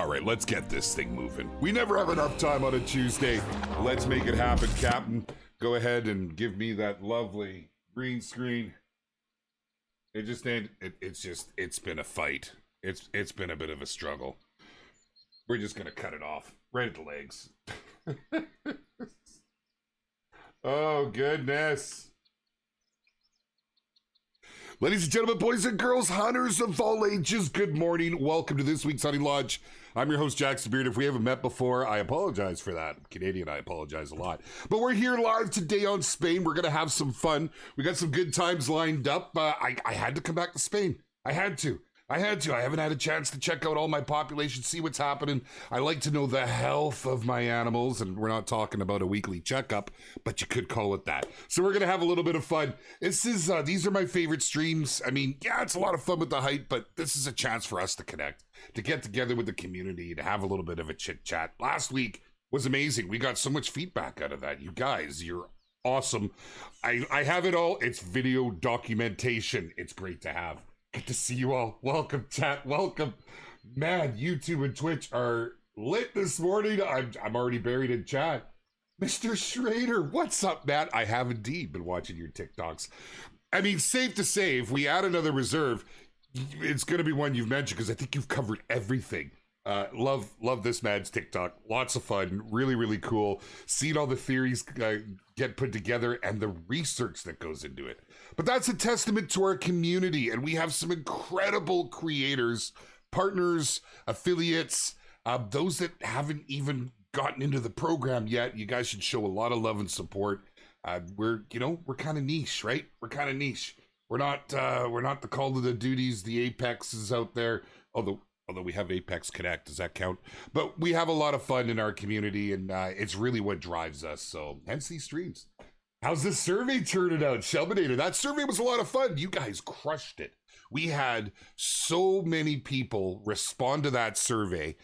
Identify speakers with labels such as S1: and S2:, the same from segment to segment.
S1: All right, let's get this thing moving. We never have enough time on a Tuesday. Let's make it happen, Captain. Go ahead and give me that lovely green screen. It just ain't. It's been a fight. It's been a bit of a struggle. We're just gonna cut it off right at the legs. Oh goodness. Ladies and gentlemen, boys and girls, hunters of all ages, good morning. Welcome to this week's Hunting Lodge. I'm your host, Jack Beard. If we haven't met before, I apologize for that. I'm Canadian, I apologize a lot. But we're here live today on Spain. We're going to have some fun. We got some good times lined up. I had to come back to Spain. I had to. I haven't had a chance to check out all my population, see what's happening. I like to know the health of my animals, and we're not talking about a weekly checkup, but you could call it that. So we're going to have a little bit of fun. These are my favorite streams. I mean, yeah, it's a lot of fun with the hype, but this is a chance for us to connect, to get together with the community, to have a little bit of a chit chat. Last week was amazing. We got so much feedback out of that. You guys, you're awesome. I have it all. It's video documentation. It's great to have. Good to see you all. Welcome, chat. Welcome. Man, YouTube and Twitch are lit this morning. I'm already buried in chat. Mr. Schrader, what's up, Matt? I have indeed been watching your TikToks. I mean, safe to say, if we add another reserve, it's going to be one you've mentioned because I think you've covered everything. Love this man's TikTok. Lots of fun. Really, really cool. Seeing all the theories get put together and the research that goes into it. But that's a testament to our community, and we have some incredible creators, partners, affiliates, those that haven't even gotten into the program yet. You guys should show a lot of love and support. We're kind of niche, right? We're kind of niche. We're not the Call of the Duties, the Apexes out there, although we have Apex Connect. Does that count? But we have a lot of fun in our community, and it's really what drives us. So hence these streams. How's this survey turning out, Shelbinator? That survey was a lot of fun. You guys crushed it. We had so many people respond to that survey.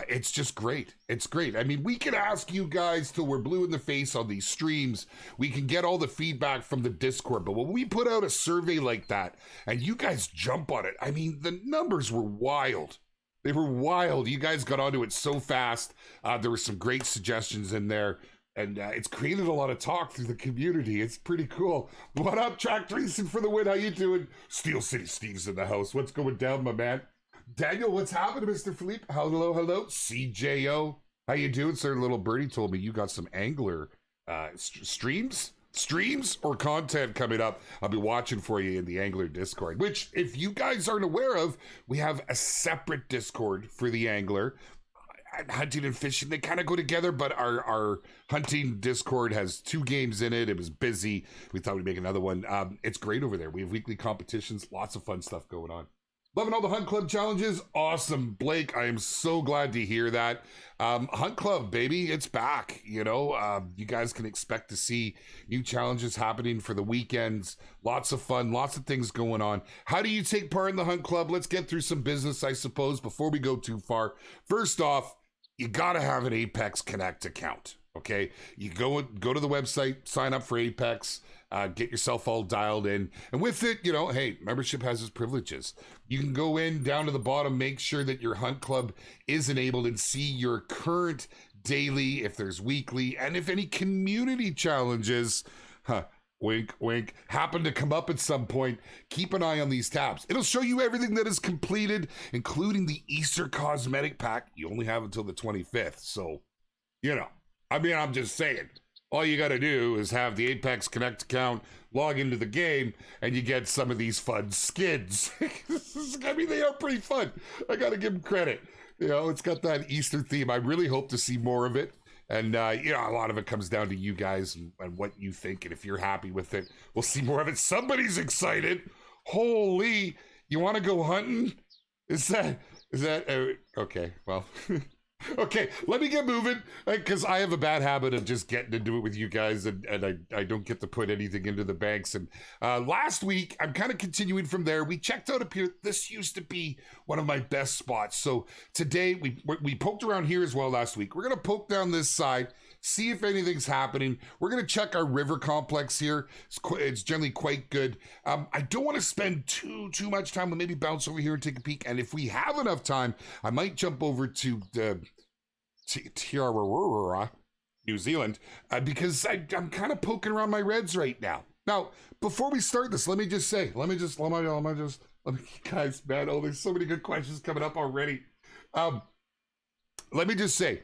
S1: It's just great. It's great. I mean, we can ask you guys till we're blue in the face on these streams. We can get all the feedback from the Discord. But when we put out a survey like that and you guys jump on it, I mean, the numbers were wild. They were wild. You guys got onto it so fast. There were some great suggestions in there. And it's created a lot of talk through the community. It's pretty cool. What up, Track Treason for the win? How you doing? Steel City Steve's in the house. What's going down, my man? Daniel, what's happening, Mr. Philippe? Hello. CJO. How you doing, sir? Little birdie told me you got some angler streams or content coming up. I'll be watching for you in the Angler Discord, which, if you guys aren't aware of, we have a separate Discord for the Angler. Hunting and fishing, they kind of go together, but our hunting Discord has 2 games in it. It was busy. We thought we'd make another one. It's great over there. We have weekly competitions, lots of fun stuff going on. Loving all the Hunt Club challenges. Awesome, Blake. I am so glad to hear that. Hunt Club, baby, it's back. You guys can expect to see new challenges happening for the weekends. Lots of fun, lots of things going on. How do you take part in the Hunt Club? Let's get through some business, I suppose, before we go too far. First off, you got to have an Apex Connect account, okay? You go to the website, sign up for Apex, get yourself all dialed in. And with it, hey, membership has its privileges. You can go in down to the bottom, make sure that your Hunt Club is enabled and see your current daily, if there's weekly, and if any community challenges, wink, wink, happen to come up at some point, keep an eye on these tabs. It'll show you everything that is completed, including the Easter cosmetic pack. You only have until the 25th. So, I'm just saying, all you got to do is have the Apex Connect account, log into the game, and you get some of these fun skins. I mean, they are pretty fun. I got to give them credit. It's got that Easter theme. I really hope to see more of it. And, a lot of it comes down to you guys and what you think. And if you're happy with it, we'll see more of it. Somebody's excited. Holy, you want to go hunting? Is that, okay, well, okay, let me get moving because I have a bad habit of just getting into it with you guys and I don't get to put anything into the banks. And last week, I'm kind of continuing from there. We checked out up here. This used to be one of my best spots. So today we poked around here as well last week. We're going to poke down this side, see if anything's happening. We're going to check our river complex here. It's generally quite good. I don't want to spend too much time. We'll maybe bounce over here and take a peek. And if we have enough time, I might jump over to the Tiara, New Zealand, because I'm kind of poking around my reds right now. Now, before we start this, let me guys, man, oh, there's so many good questions coming up already. Let me just say,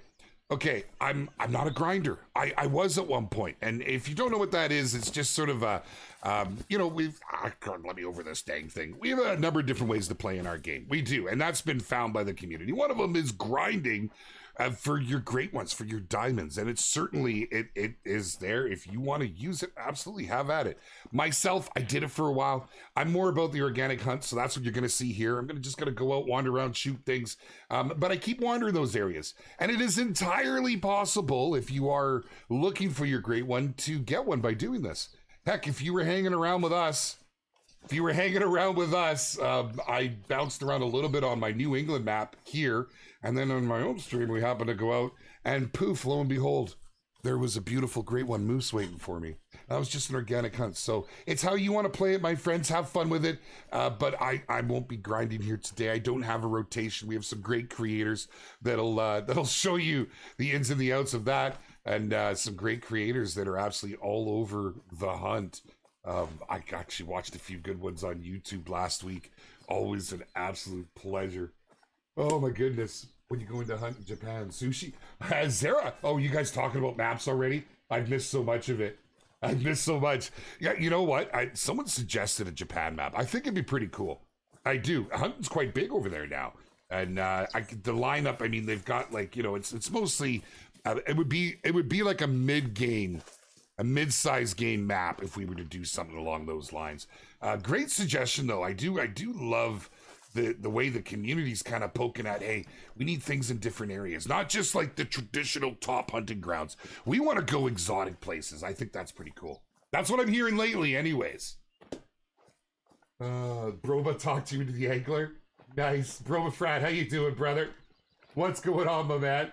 S1: okay, I'm not a grinder. I was at one point, and if you don't know what that is, it's just sort of a, let me over this dang thing. We have a number of different ways to play in our game. We do, and that's been found by the community. One of them is grinding for your great ones, for your diamonds, and it's certainly, it is there. If you want to use it, absolutely have at it. Myself, I did it for a while. I'm more about the organic hunt, so that's what you're going to see here. I'm just going to go out, wander around, shoot things, but I keep wandering those areas, and it is entirely possible, if you are looking for your great one, to get one by doing this. Heck, if you were hanging around with us, I bounced around a little bit on my New England map here, and then on my own stream, we happened to go out, and poof, lo and behold, there was a beautiful great one moose waiting for me. That was just an organic hunt. So it's how you want to play it, my friends. Have fun with it. But I won't be grinding here today. I don't have a rotation. We have some great creators that'll show you the ins and the outs of that, and some great creators that are absolutely all over the hunt. I actually watched a few good ones on YouTube last week. Always an absolute pleasure. Oh my goodness. When you go into hunt in Japan, sushi. Zara. Oh, you guys talking about maps already? I've missed so much of it. I've missed so much. Yeah, you know what? Someone suggested a Japan map. I think it'd be pretty cool. I do. Hunting's quite big over there now. And the lineup, I mean, they've got like, it's mostly, it would be like a mid-size game map if we were to do something along those lines. Great suggestion though. I do love the way the community's kind of poking at, hey, we need things in different areas, not just like the traditional top hunting grounds. We want to go exotic places. I think that's pretty cool. That's what I'm hearing lately anyways. Broba talked to you to the angler. Nice. Broba Frat, how you doing, brother? What's going on, my man?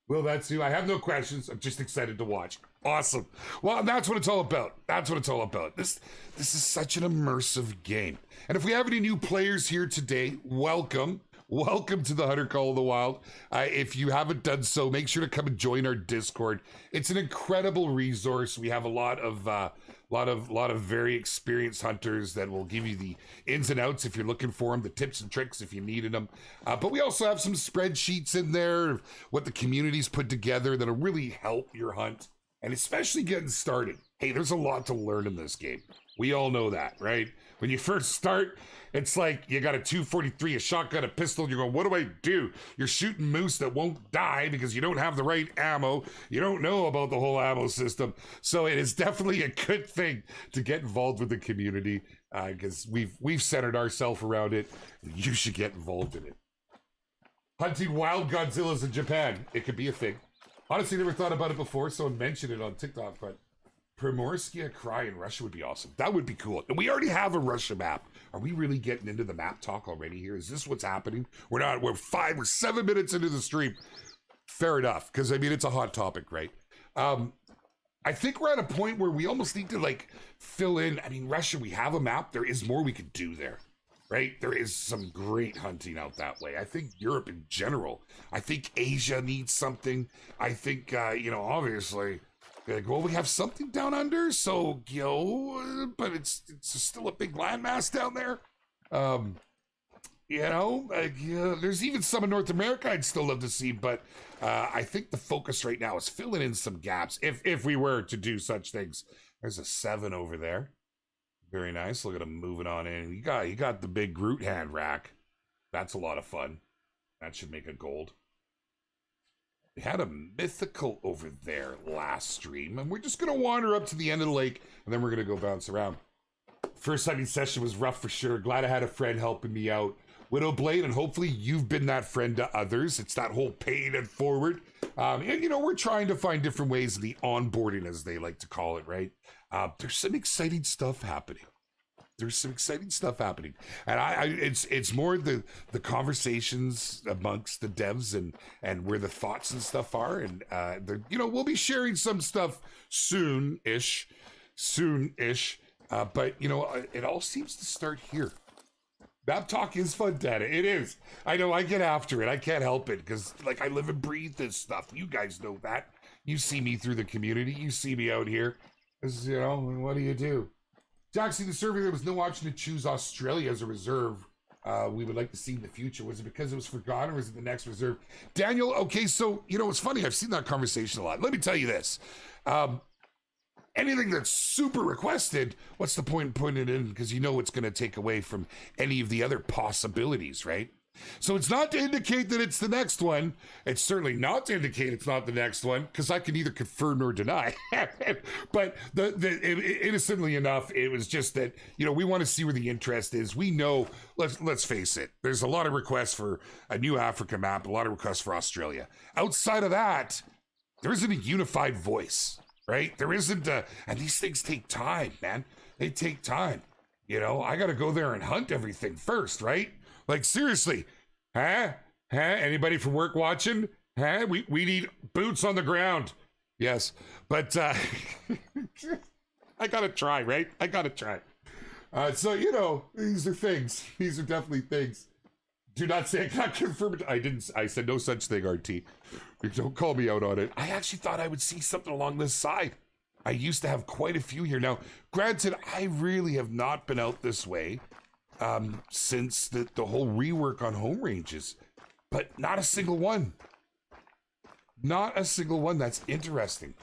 S1: Well, that's you. I have no questions. I'm just excited to watch. Awesome. Well, that's what it's all about. That's what it's all about. This is such an immersive game. And if we have any new players here today, welcome. Welcome to the Hunter Call of the Wild. If you haven't done so, make sure to come and join our Discord. It's an incredible resource. We have a lot of very experienced hunters that will give you the ins and outs if you're looking for them, the tips and tricks if you needed them. But we also have some spreadsheets in there of what the community's put together that'll really help your hunt. And especially getting started. Hey, there's a lot to learn in this game. We all know that, right? When you first start, it's like you got a 243, a shotgun, a pistol. You're going, what do I do? You're shooting moose that won't die because you don't have the right ammo. You don't know about the whole ammo system. So it is definitely a good thing to get involved with the community because we've centered ourselves around it. You should get involved in it. Hunting wild Godzillas in Japan. It could be a thing. Honestly, never thought about it before. Someone mentioned it on TikTok, but Primorskia Cry in Russia would be awesome. That would be cool. And we already have a Russia map. Are we really getting into the map talk already here? Is this what's happening? We're not. We're 7 minutes into the stream. Fair enough, because I mean it's a hot topic, right? I think we're at a point where we almost need to like fill in. I mean, Russia, we have a map. There is more we could do there. Right? There is some great hunting out that way. I think Europe in general. I think Asia needs something. I think, obviously, like, well, we have something down under, so, but it's still a big landmass down there. There's even some in North America I'd still love to see, but I think the focus right now is filling in some gaps, if we were to do such things. There's a 7 over there. Very nice. Look at him moving on in. You got the big Groot hand rack. That's a lot of fun. That should make a gold. We had a mythical over there last stream, and we're just gonna wander up to the end of the lake, and then we're gonna go bounce around. First hunting session was rough for sure. Glad I had a friend helping me out. Widowblade, and hopefully you've been that friend to others. It's that whole paying it forward. We're trying to find different ways of the onboarding, as they like to call it, right? There's some exciting stuff happening. there's some exciting stuff happening, and it's more the conversations amongst the devs and where the thoughts and stuff are, and we'll be sharing some stuff soon-ish, but it all seems to start here. Map talk is fun, Data. It is. I know. I get after it. I can't help it because I live and breathe this stuff. You guys know that. You see me through the community. You see me out here. What do you do? Jackson, the survey, there was no option to choose Australia as a reserve. We would like to see in the future. Was it because it was forgotten or was it the next reserve? Daniel, okay, so, it's funny. I've seen that conversation a lot. Let me tell you this. Anything that's super requested, what's the point in putting it in? Because it's going to take away from any of the other possibilities, right? So it's not to indicate that it's the next one. It's certainly not to indicate it's not the next one, because I can neither confirm nor deny. But innocently enough, it was just that, we want to see where the interest is. We know, let's face it, there's a lot of requests for a new Africa map, a lot of requests for Australia. Outside of that, there isn't a unified voice, right? There isn't and these things take time, man. They take time. I got to go there and hunt everything first, right? Seriously, huh? Anybody from work watching? Huh? We need boots on the ground. Yes, but I gotta try, right? I gotta try. So these are things. These are definitely things. Do not say I can't confirm it. I didn't. I said no such thing, RT. Don't call me out on it. I actually thought I would see something along this side. I used to have quite a few here. Now, granted, I really have not been out this way since the whole rework on home ranges, but not a single one. Not a single one. That's interesting.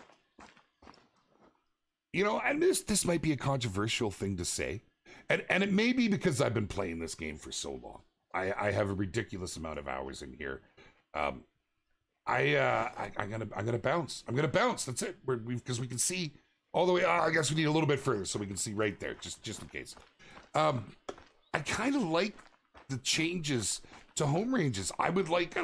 S1: And this might be a controversial thing to say, and it may be because I've been playing this game for so long. I have a ridiculous amount of hours in here. I'm gonna bounce. I'm gonna bounce. That's it. Because we can see all the way. I guess we need a little bit further so we can see right there, just in case. I kind of like the changes to home ranges. I would like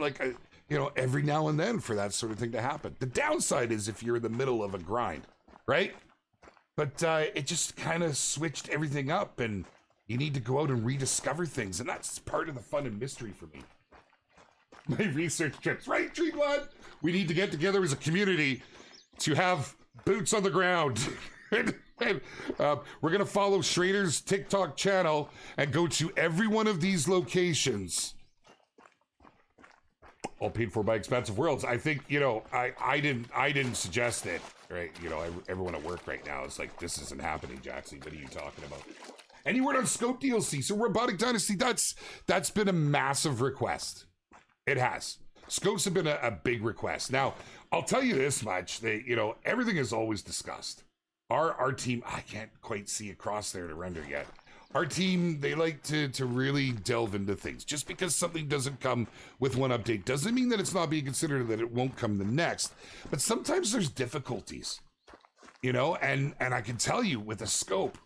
S1: every now and then for that sort of thing to happen. The downside is if you're in the middle of a grind, right? But it just kind of switched everything up, and you need to go out and rediscover things, and that's part of the fun and mystery for me. My research trips, right, Tree Blood? We need to get together as a community to have boots on the ground. And we're going to follow Schrader's TikTok channel and go to every one of these locations. All paid for by Expansive Worlds. I think, I didn't suggest it, right? Everyone at work right now is like, this isn't happening, Jackson. What are you talking about? Any word on Scope DLC? So Robotic Dynasty, that's been a massive request. It has. Scopes have been a big request. Now, I'll tell you this much. Everything is always discussed. Our team, I can't quite see across there to render yet. Our team, they like to really delve into things. Just because something doesn't come with one update doesn't mean that it's not being considered, that it won't come the next. But sometimes there's difficulties, and I can tell you with a scope,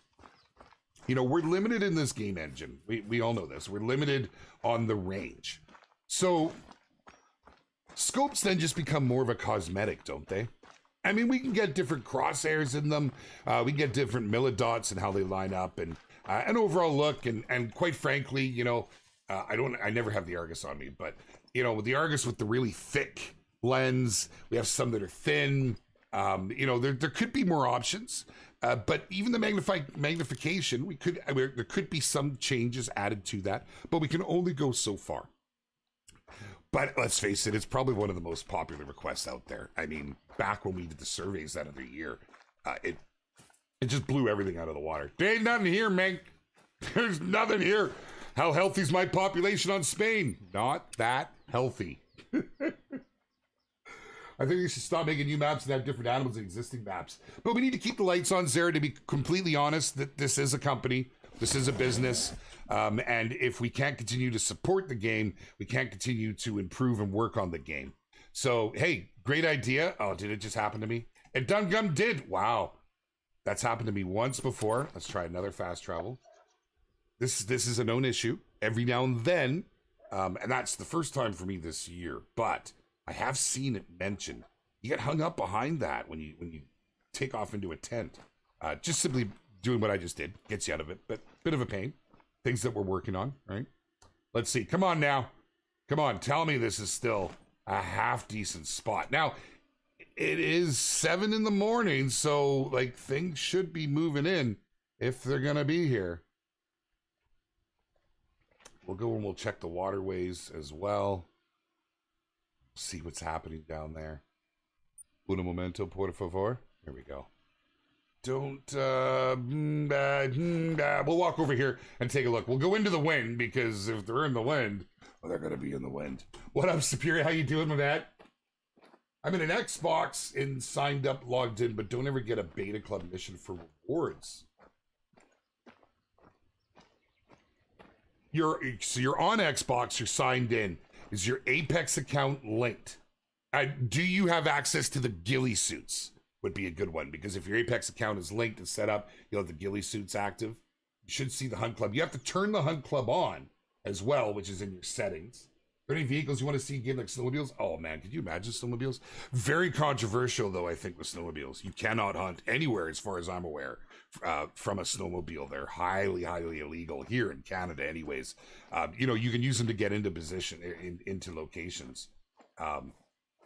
S1: we're limited in this game engine. We all know this. We're limited on the range. So scopes then just become more of a cosmetic, don't they? I mean, we can get different crosshairs in them. We can get different millidots and how they line up, and an overall look. And quite frankly, I never have the Argus on me, but with the Argus with the really thick lens, we have some that are thin. There could be more options, but even the magnification, there could be some changes added to that, but we can only go so far. But let's face it, it's probably one of the most popular requests out there. I mean, back when we did the surveys that other year, it just blew everything out of the water. There ain't nothing here, man. There's nothing here. How healthy is my population on Spain? Not that healthy. I think we should stop making new maps and have different animals in existing maps. But we need to keep the lights on, Sarah, to be completely honest, that this is a company. This is a business, and if we can't continue to support the game, we can't continue to improve and work on the game. So, hey, great idea. Oh, did it just happen to me? It done did. Wow. That's happened to me once before. Let's try another fast travel. This is a known issue every now and then, and that's the first time for me this year. But I have seen it mentioned. You get hung up behind that when you take off into a tent. Just simply doing what I just did. Gets you out of it, but bit of a pain. Things that we're working on, right? Let's see. Come on now. Come on. Tell me this is still a half decent spot. Now, it is 7 in the morning, so like things should be moving in if they're going to be here. We'll go and we'll check the waterways as well. See what's happening down there. Uno momento, por favor. Here we go. Don't, we'll walk over here and take a look. We'll go into the wind because if they're in the wind, well, they're going to be in the wind. What up, Superior? How you doing with that? I'm in an Xbox and signed up, logged in, but don't ever get a beta club mission for rewards. So you're on Xbox, you're signed in. Is your Apex account linked? Do you have access to the ghillie suits? Would be a good one, because if your Apex account is linked and set up, you'll have the ghillie suits active. You should see the Hunt Club. You have to turn the Hunt Club on as well, which is in your settings. Are there any vehicles you want to see again, like snowmobiles? Oh man, could you imagine snowmobiles? Very controversial though, I think, with snowmobiles. You cannot hunt anywhere, as far as I'm aware, from a snowmobile. They're highly, highly illegal here in Canada anyways. You know, you can use them to get into position, into locations.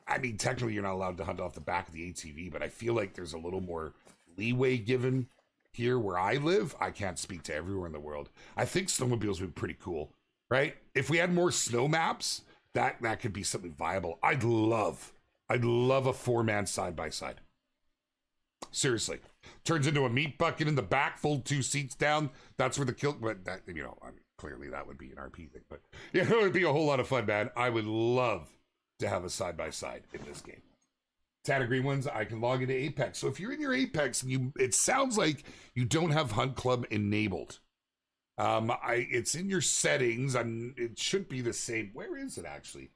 S1: I mean, technically you're not allowed to hunt off the back of the ATV, but I feel like there's a little more leeway given here where I live. I can't speak to everywhere in the world. I think snowmobiles would be pretty cool, right? If we had more snow maps, that could be something viable. I'd love a 4-man side-by-side. Seriously. Turns into a meat bucket in the back, fold 2 seats down. That's where the kill, but that, you know, I mean, clearly that would be an RP thing, but yeah, it would be a whole lot of fun, man. I would love to have a side-by-side in this game. Tanner Green ones, I can log into Apex. So if you're in your Apex and it sounds like you don't have Hunt Club enabled. It's in your settings. It should be the same. Where is it actually?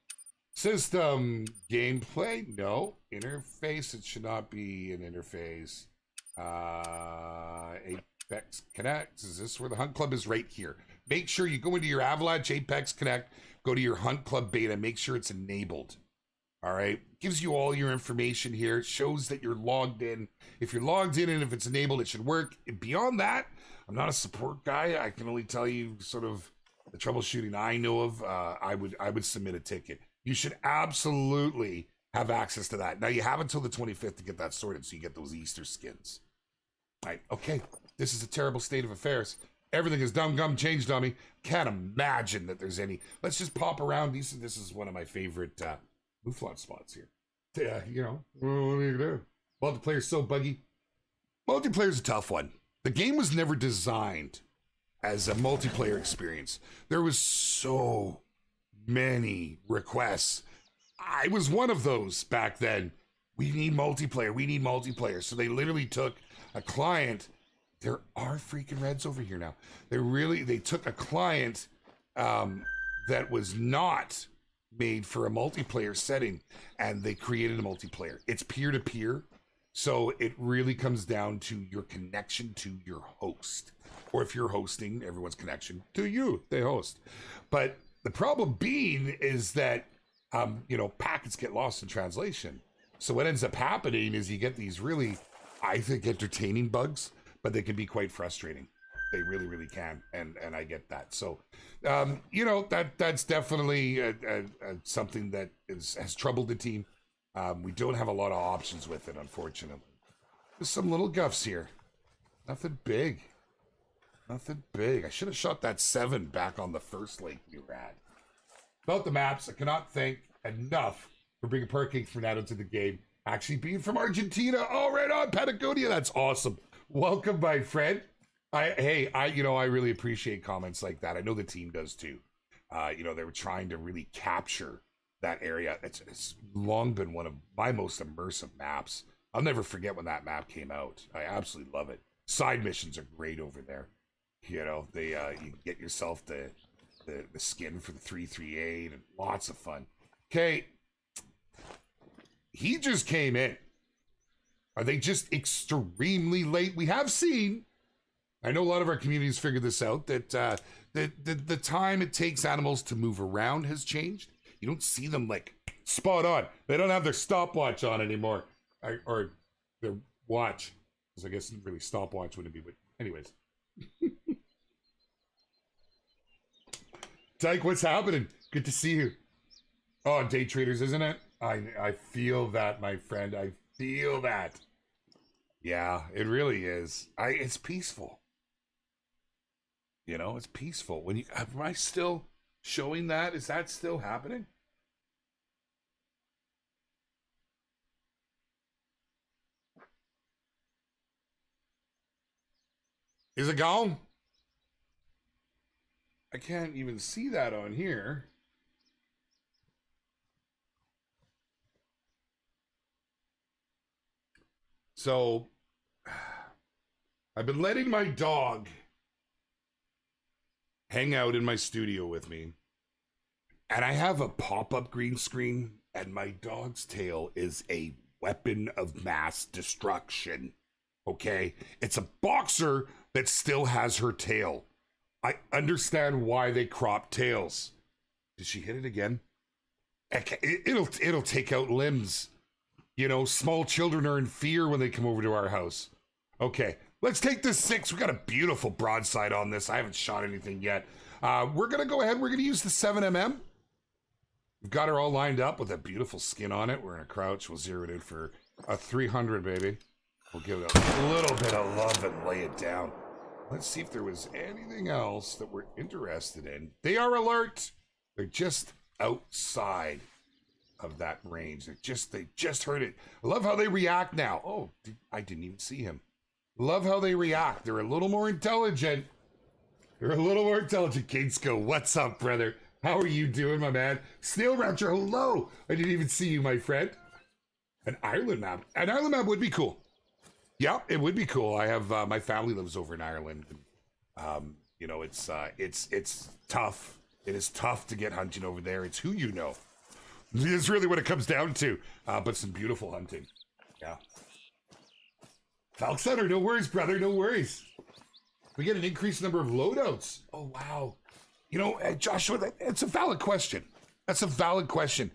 S1: System gameplay? No. Interface. It should not be an interface. Apex Connect. Is this where the Hunt Club is? Right here. Make sure you go into your Avalanche Apex Connect. Go to your Hunt Club beta. Make sure it's enabled. All right. Gives you all your information here. It shows that you're logged in. If you're logged in and if it's enabled, it should work. Beyond that, I'm not a support guy. I can only tell you sort of the troubleshooting I know of. I would submit a ticket. You should absolutely have access to that. Now you have until the 25th to get that sorted, so you get those Easter skins. All right. Okay. This is a terrible state of affairs. Everything is dumb gum changed on me. Can't imagine that there's any. Let's just pop around. This is one of my favorite Mouflon spots here. Yeah, you know, what are you gonna do? Multiplayer's so buggy. Multiplayer's a tough one. The game was never designed as a multiplayer experience. There was so many requests. I was one of those back then. We need multiplayer. We need multiplayer. So they literally took a client. There are freaking reds over here now. They took a client that was not made for a multiplayer setting and they created a multiplayer. It's peer-to-peer. So it really comes down to your connection to your host. Or if you're hosting, everyone's connection to you, they host. But the problem being is that, you know, packets get lost in translation. So what ends up happening is you get these really, I think, entertaining bugs, but they can be quite frustrating. They really, really can, and I get that. So, you know, that's definitely something that has troubled the team. We don't have a lot of options with it, unfortunately. There's some little guffs here. Nothing big. Nothing big. I should have shot that 7 back on the first lake we were at. About the maps, I cannot thank enough for bringing Perking Fernando to the game. Actually being from Argentina. Oh, right on, Patagonia. That's awesome. Welcome, my friend. You know, I really appreciate comments like that. I know the team does too. You know, they were trying to really capture that area. It's long been one of my most immersive maps. I'll never forget when that map came out. I absolutely love it. Side missions are great over there. You know, you can get yourself the skin for the 338 and lots of fun. Okay, he just came in. Are they just extremely late? We have seen, I know a lot of our communities figured this out, that the time it takes animals to move around has changed. You don't see them like spot on. They don't have their stopwatch on anymore, or their watch, because I guess really stopwatch wouldn't be, but Anyways. Dyke, what's happening? Good to see you. Oh, day traders, isn't it? I feel that, my friend. I feel that. Yeah, it really is. It's peaceful. You know, it's peaceful. When you am I still showing that? Is that still happening? Is it gone? I can't even see that on here. So I've been letting my dog hang out in my studio with me. And I have a pop-up green screen, and my dog's tail is a weapon of mass destruction. Okay? It's a boxer that still has her tail. I understand why they crop tails. Did she hit it again? It'll take out limbs. You know, small children are in fear when they come over to our house. Okay, let's take this 6. We got a beautiful broadside on this. I haven't shot anything yet. We're going to go ahead. We're going to use the 7mm. We've got her all lined up with a beautiful skin on it. We're going to crouch. We'll zero it in for a 300, baby. We'll give it a little bit of love and lay it down. Let's see if there was anything else that we're interested in. They are alert. They're just outside of that range. They just heard it. I love how they react now. Oh, I didn't even see him. Love how they react. They're a little more intelligent. They're a little more intelligent. Kingsco, what's up, brother? How are you doing, my man? Snail Rancher, hello. I didn't even see you, my friend. An Ireland map. An Ireland map would be cool. Yeah, it would be cool. I have my family lives over in Ireland. You know, it's tough. It is tough to get hunting over there. It's who you know. It's really what it comes down to. But some beautiful hunting. Yeah. Falk Center, no worries, brother. No worries. We get an increased number of loadouts. Oh, wow. You know, Joshua, it's a valid question. That's a valid question.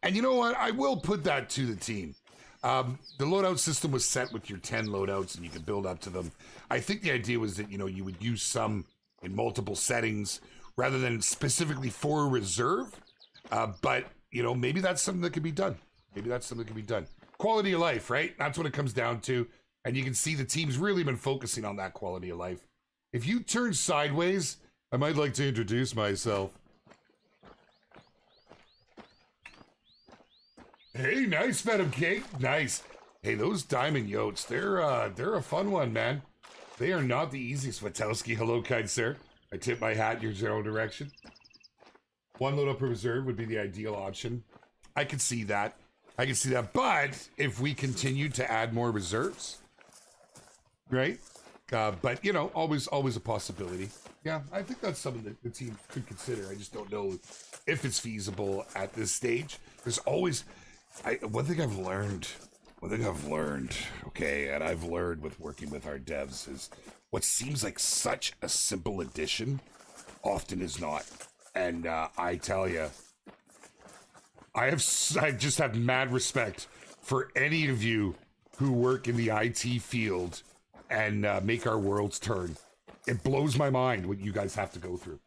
S1: And you know what? I will put that to the team. The loadout system was set with your 10 loadouts and you could build up to them. I think the idea was that, you know, you would use some in multiple settings rather than specifically for a reserve. But, you know, maybe that's something that could be done. Maybe that's something that can be done. Quality of life, right? That's what it comes down to. And you can see the team's really been focusing on that quality of life. If you turn sideways, I might like to introduce myself. Hey, nice, Venom Cake. Nice. Hey, those diamond yotes, they're a fun one, man. They are not the easiest. Witowski, hello, kind sir. I tip my hat in your general direction. One load up per reserve would be the ideal option. I could see that. I can see that. But if we continue to add more reserves, right? But, you know, always a possibility. Yeah, I think that's something that the team could consider. I just don't know if it's feasible at this stage. There's always... One thing I've learned, okay, and I've learned with working with our devs is what seems like such a simple addition often is not. And I tell you, I just have mad respect for any of you who work in the IT field and make our worlds turn. It blows my mind what you guys have to go through.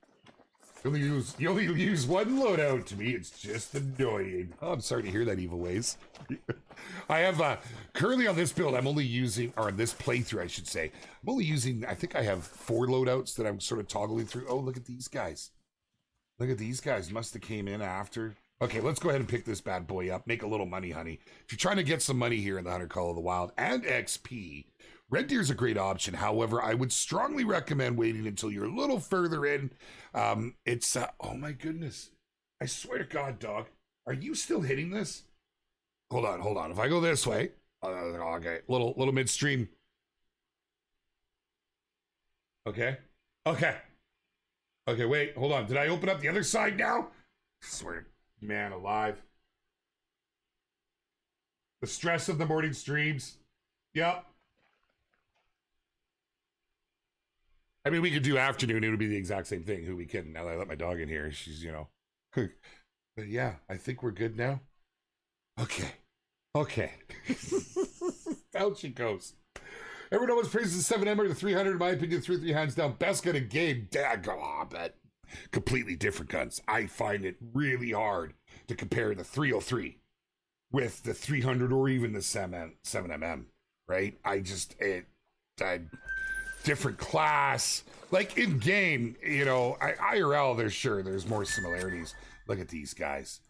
S1: You only use one loadout. To me, it's just annoying. Oh, I'm sorry to hear that, Evil Ways. I have, currently on this build, I'm only using, or on this playthrough, I should say, I'm only using, I think I have 4 loadouts that I'm sort of toggling through. Oh, look at these guys. Look at these guys. Must have came in after. Okay, let's go ahead and pick this bad boy up. Make a little money, honey. If you're trying to get some money here in the Hunter Call of the Wild and XP, Red Deer's a great option. However, I would strongly recommend waiting until you're a little further in. It's, oh my goodness. I swear to God, dog. Are you still hitting this? Hold on. If I go this way, okay, little midstream. Okay, wait, hold on. Did I open up the other side now? I swear, man alive. The stress of the morning streams. Yep. I mean, we could do afternoon. It would be the exact same thing. Who we kidding? Now that I let my dog in here, she's, you know. But yeah, I think we're good now. Okay. Out she goes. Everyone always praises the 7M or the 300. In my opinion, 3 hands down. Best gun in game. But completely different guns. I find it really hard to compare the 303 with the 300 or even the 7mm, right? Different class. Like in game, you know, IRL, there's more similarities. Look at these guys.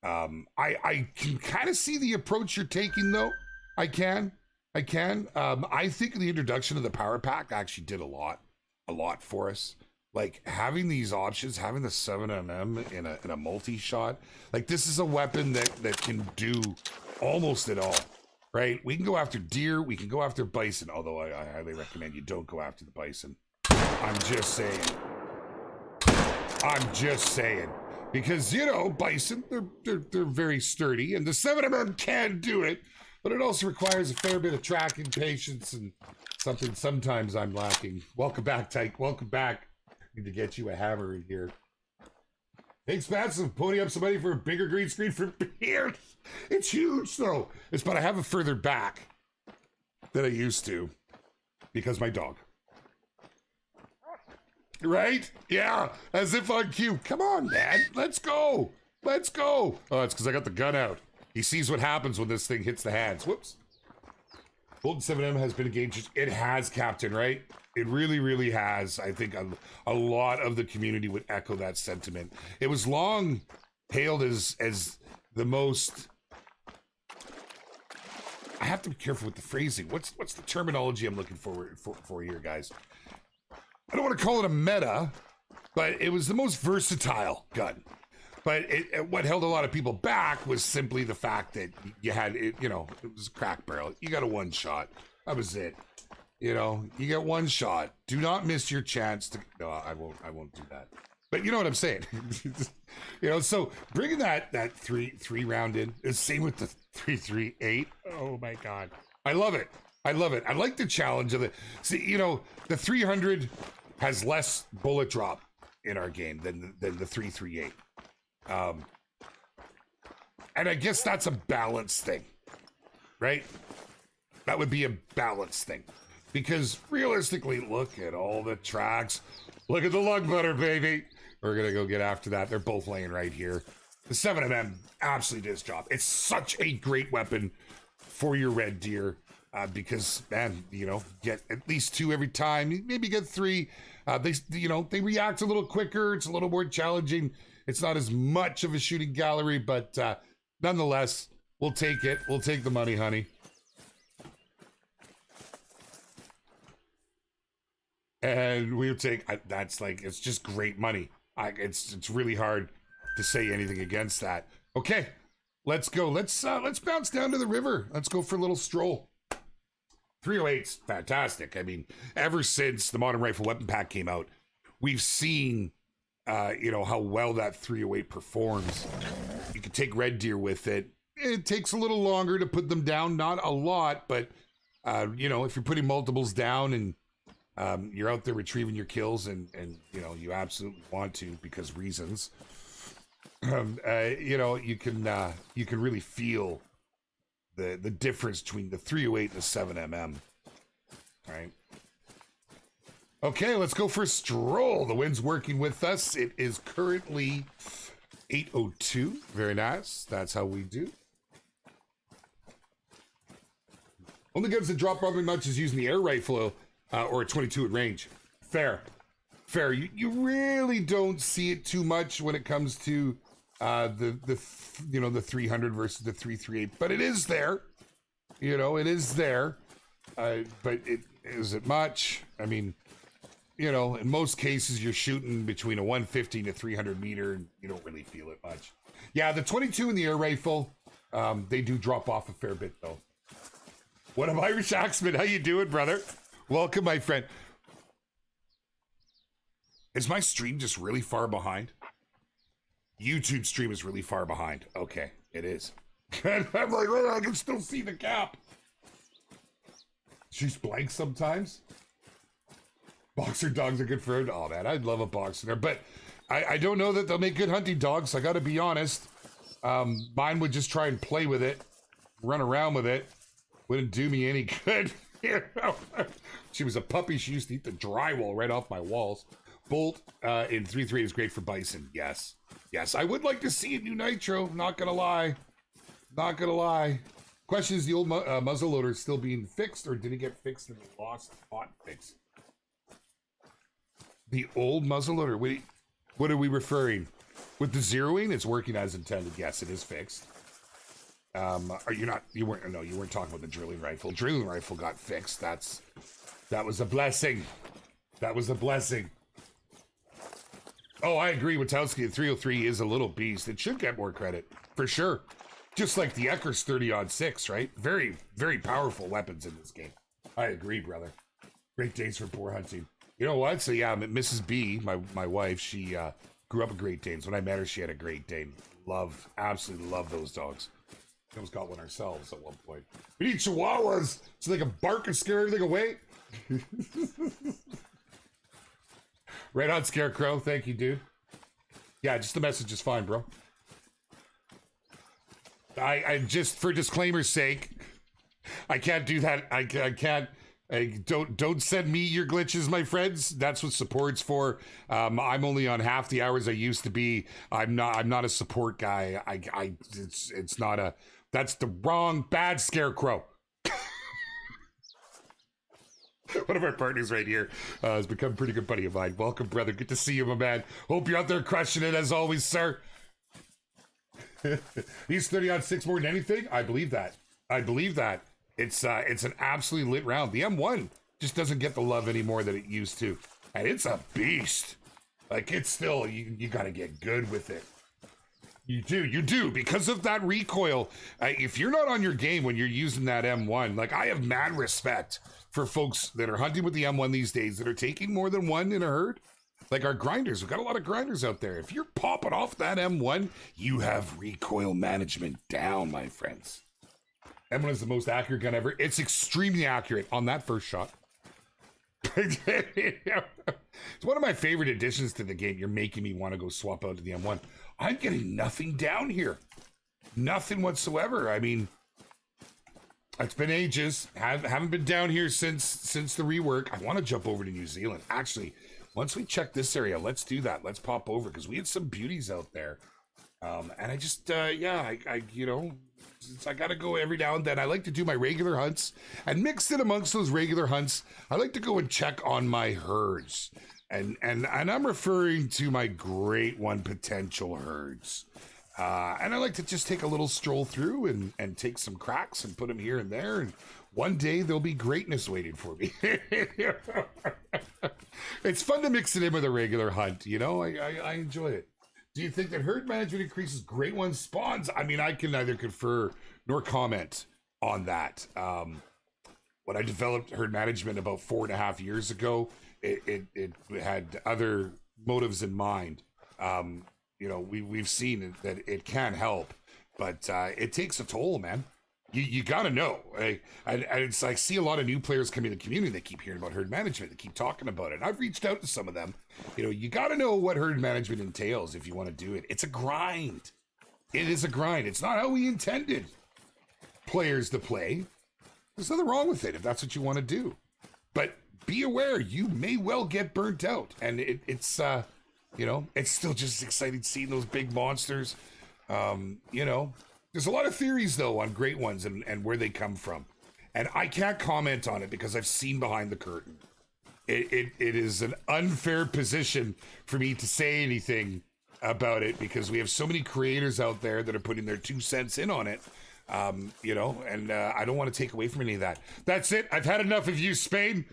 S1: I can kind of see the approach you're taking, though. I can. I think the introduction of the power pack actually did a lot for us. Like having these options, having the 7mm in a multi-shot, like this is a weapon that can do almost it all, right? We can go after deer, we can go after bison, although I highly recommend you don't go after the bison. I'm just saying. Because, you know, bison, they're very sturdy, and the 7mm can do it, but it also requires a fair bit of tracking, patience, and something sometimes I'm lacking. Welcome back, Tyke. Welcome back. Need to get you a hammer in here. Thanks, Massive. Pony up some money for a bigger green screen for beer. It's huge, though. But I have it further back than I used to because my dog. Right? Yeah, as if on cue. Come on, man. Let's go. Oh, it's because I got the gun out. He sees what happens when this thing hits the hands. Whoops. Golden 7M has been a game changer. It has, Captain, right? It really, really has. I think a lot of the community would echo that sentiment. It was long hailed as the most... I have to be careful with the phrasing. What's the terminology I'm looking for here, guys? I don't want to call it a meta, but it was the most versatile gun. But what held a lot of people back was simply the fact that you had it, you know, it was a crack barrel. You got a one shot. That was it. You know, you get one shot. Do not miss your chance to. No, I won't do that. But you know what I'm saying. You know, so bringing that three round in is same with the 338. Oh my God, I love it. I like the challenge of it. See, you know, the 300 has less bullet drop in our game than the 338. And I guess that's a balance thing, right? That would be a balance thing. Because realistically, look at all the tracks. Look at the lug butter, baby. We're going to go get after that. They're both laying right here. The 7mm absolutely does drop. It's such a great weapon for your red deer. Because, man, you know, get at least 2 every time. Maybe get 3. They react a little quicker. It's a little more challenging. It's not as much of a shooting gallery, but nonetheless, we'll take it. We'll take the money, honey. And we'll take, that's like, it's just great money. It's really hard to say anything against that. Okay, let's go. Let's bounce down to the river. Let's go for a little stroll. 308's fantastic. I mean, ever since the Modern Rifle Weapon Pack came out, we've seen, you know, how well that 308 performs. You can take red deer with it. It takes a little longer to put them down, not a lot, but, you know, if you're putting multiples down and you're out there retrieving your kills and you know, you absolutely want to because reasons, you know, you can really feel the difference between the 308 and the 7mm, right? Okay, let's go for a stroll. The wind's working with us. It is currently 8:02. Very nice. That's how we do. Only guns that drop probably much is using the air rifle or a 22 at range. Fair. You really don't see it too much when it comes to the 300 versus the 338, but it is there. You know, it is there. But is it much? I mean, you know, in most cases you're shooting between a 150 and a 300 meter, and you don't really feel it much. Yeah, the 22 and the air rifle, they do drop off a fair bit though. What up, Irish Axeman? How you doing, brother? Welcome, my friend. Is my stream just really far behind? YouTube stream is really far behind. Okay, it is. I'm like, well, I can still see the cap. She's blank sometimes. Boxer dogs are good for her. Oh, man, I'd love a boxer. But I don't know that they'll make good hunting dogs. I got to be honest. Mine would just try and play with it, run around with it. Wouldn't do me any good. She was a puppy. She used to eat the drywall right off my walls. Bolt in 3-3 is great for Bison. Yes. Yes, I would like to see a new Nitro. Not gonna lie. Not gonna lie. Question, is the old muzzleloader still being fixed, or did it get fixed and lost hot fix? The old muzzleloader. Wait, what are we referring? With the zeroing, it's working as intended. Yes, it is fixed. Are you not? You weren't. No, you weren't talking about the drilling rifle. Drilling rifle got fixed. That was a blessing. That was a blessing. Oh, I agree with Witowski. The 303 is a little beast. It should get more credit for sure. Just like the Ecker's 30-06, right? Very, very powerful weapons in this game. I agree, brother. Great Danes for boar hunting. You know what? So yeah, Mrs. B, my wife, she grew up with Great Danes. When I met her, she had a Great Dane. Absolutely love those dogs. We almost got one ourselves at one point. We need Chihuahuas so they can bark and scare everything away. Right on, Scarecrow. Thank you, dude. Yeah, just the message is fine, bro. I just, for disclaimer's sake, I can't do that. I can't. Don't send me your glitches, my friends. That's what support's for. I'm only on half the hours I used to be. I'm not a support guy. It's not a. That's the wrong bad Scarecrow. One of our partners right here has become a pretty good buddy of mine. Welcome, brother. Good to see you, my man. Hope you're out there crushing it as always, sir. He's 30-06 more than anything. I believe that. I believe that. It's an absolutely lit round. The M1 just doesn't get the love anymore that it used to, and it's a beast. Like, it's still, you got to get good with it. You do because of that recoil. If you're not on your game when you're using that M1, like, I have mad respect for folks that are hunting with the M1 these days that are taking more than one in a herd. Like our grinders, we've got a lot of grinders out there. If you're popping off that M1, you have recoil management down, my friends. M1 is the most accurate gun ever. It's extremely accurate on that first shot. It's one of my favorite additions to the game. You're making me want to go swap out to the M1. I'm getting nothing down here. Nothing whatsoever. I mean, it's been ages. Haven't been down here since the rework. I want to jump over to New Zealand. Actually, once we check this area, let's do that. Let's pop over because we had some beauties out there. And I just, you know, since I got to go every now and then, I like to do my regular hunts, and mixed in amongst those regular hunts, I like to go and check on my herds. And I'm referring to my great one potential herds. And I like to just take a little stroll through and take some cracks and put them here and there. And one day there'll be greatness waiting for me. It's fun to mix it in with a regular hunt. You know, I enjoy it. Do you think that herd management increases great one spawns? I mean, I can neither confer nor comment on that. When I developed herd management about 4.5 years ago, it had other motives in mind. You know, we've seen that it can help, but it takes a toll, man. You got to know. It's I see a lot of new players coming in the community. They keep hearing about herd management. They keep talking about it. And I've reached out to some of them. You know, you got to know what herd management entails if you want to do it. It's a grind. It is a grind. It's not how we intended players to play. There's nothing wrong with it if that's what you want to do. But be aware, you may well get burnt out. And it's you know, it's still just exciting seeing those big monsters. You know, there's a lot of theories, though, on great ones and where they come from. And I can't comment on it because I've seen behind the curtain. It is an unfair position for me to say anything about it because we have so many creators out there that are putting their 2 cents in on it. You know, and I don't want to take away from any of that. That's it. I've had enough of you, Spain.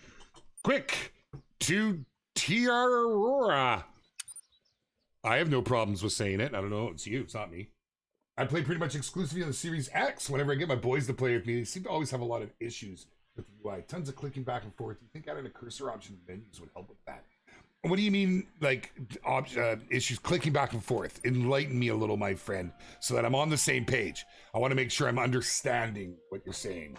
S1: Quick to Tiara. I have no problems with saying it. I don't know. It's you. It's not me. I play pretty much exclusively on the Series X. Whenever I get my boys to play with me, they seem to always have a lot of issues with the UI. Tons of clicking back and forth. You think adding a cursor option in menus would help with that? What do you mean, like, issues clicking back and forth? Enlighten me a little, my friend, so that I'm on the same page. I want to make sure I'm understanding what you're saying.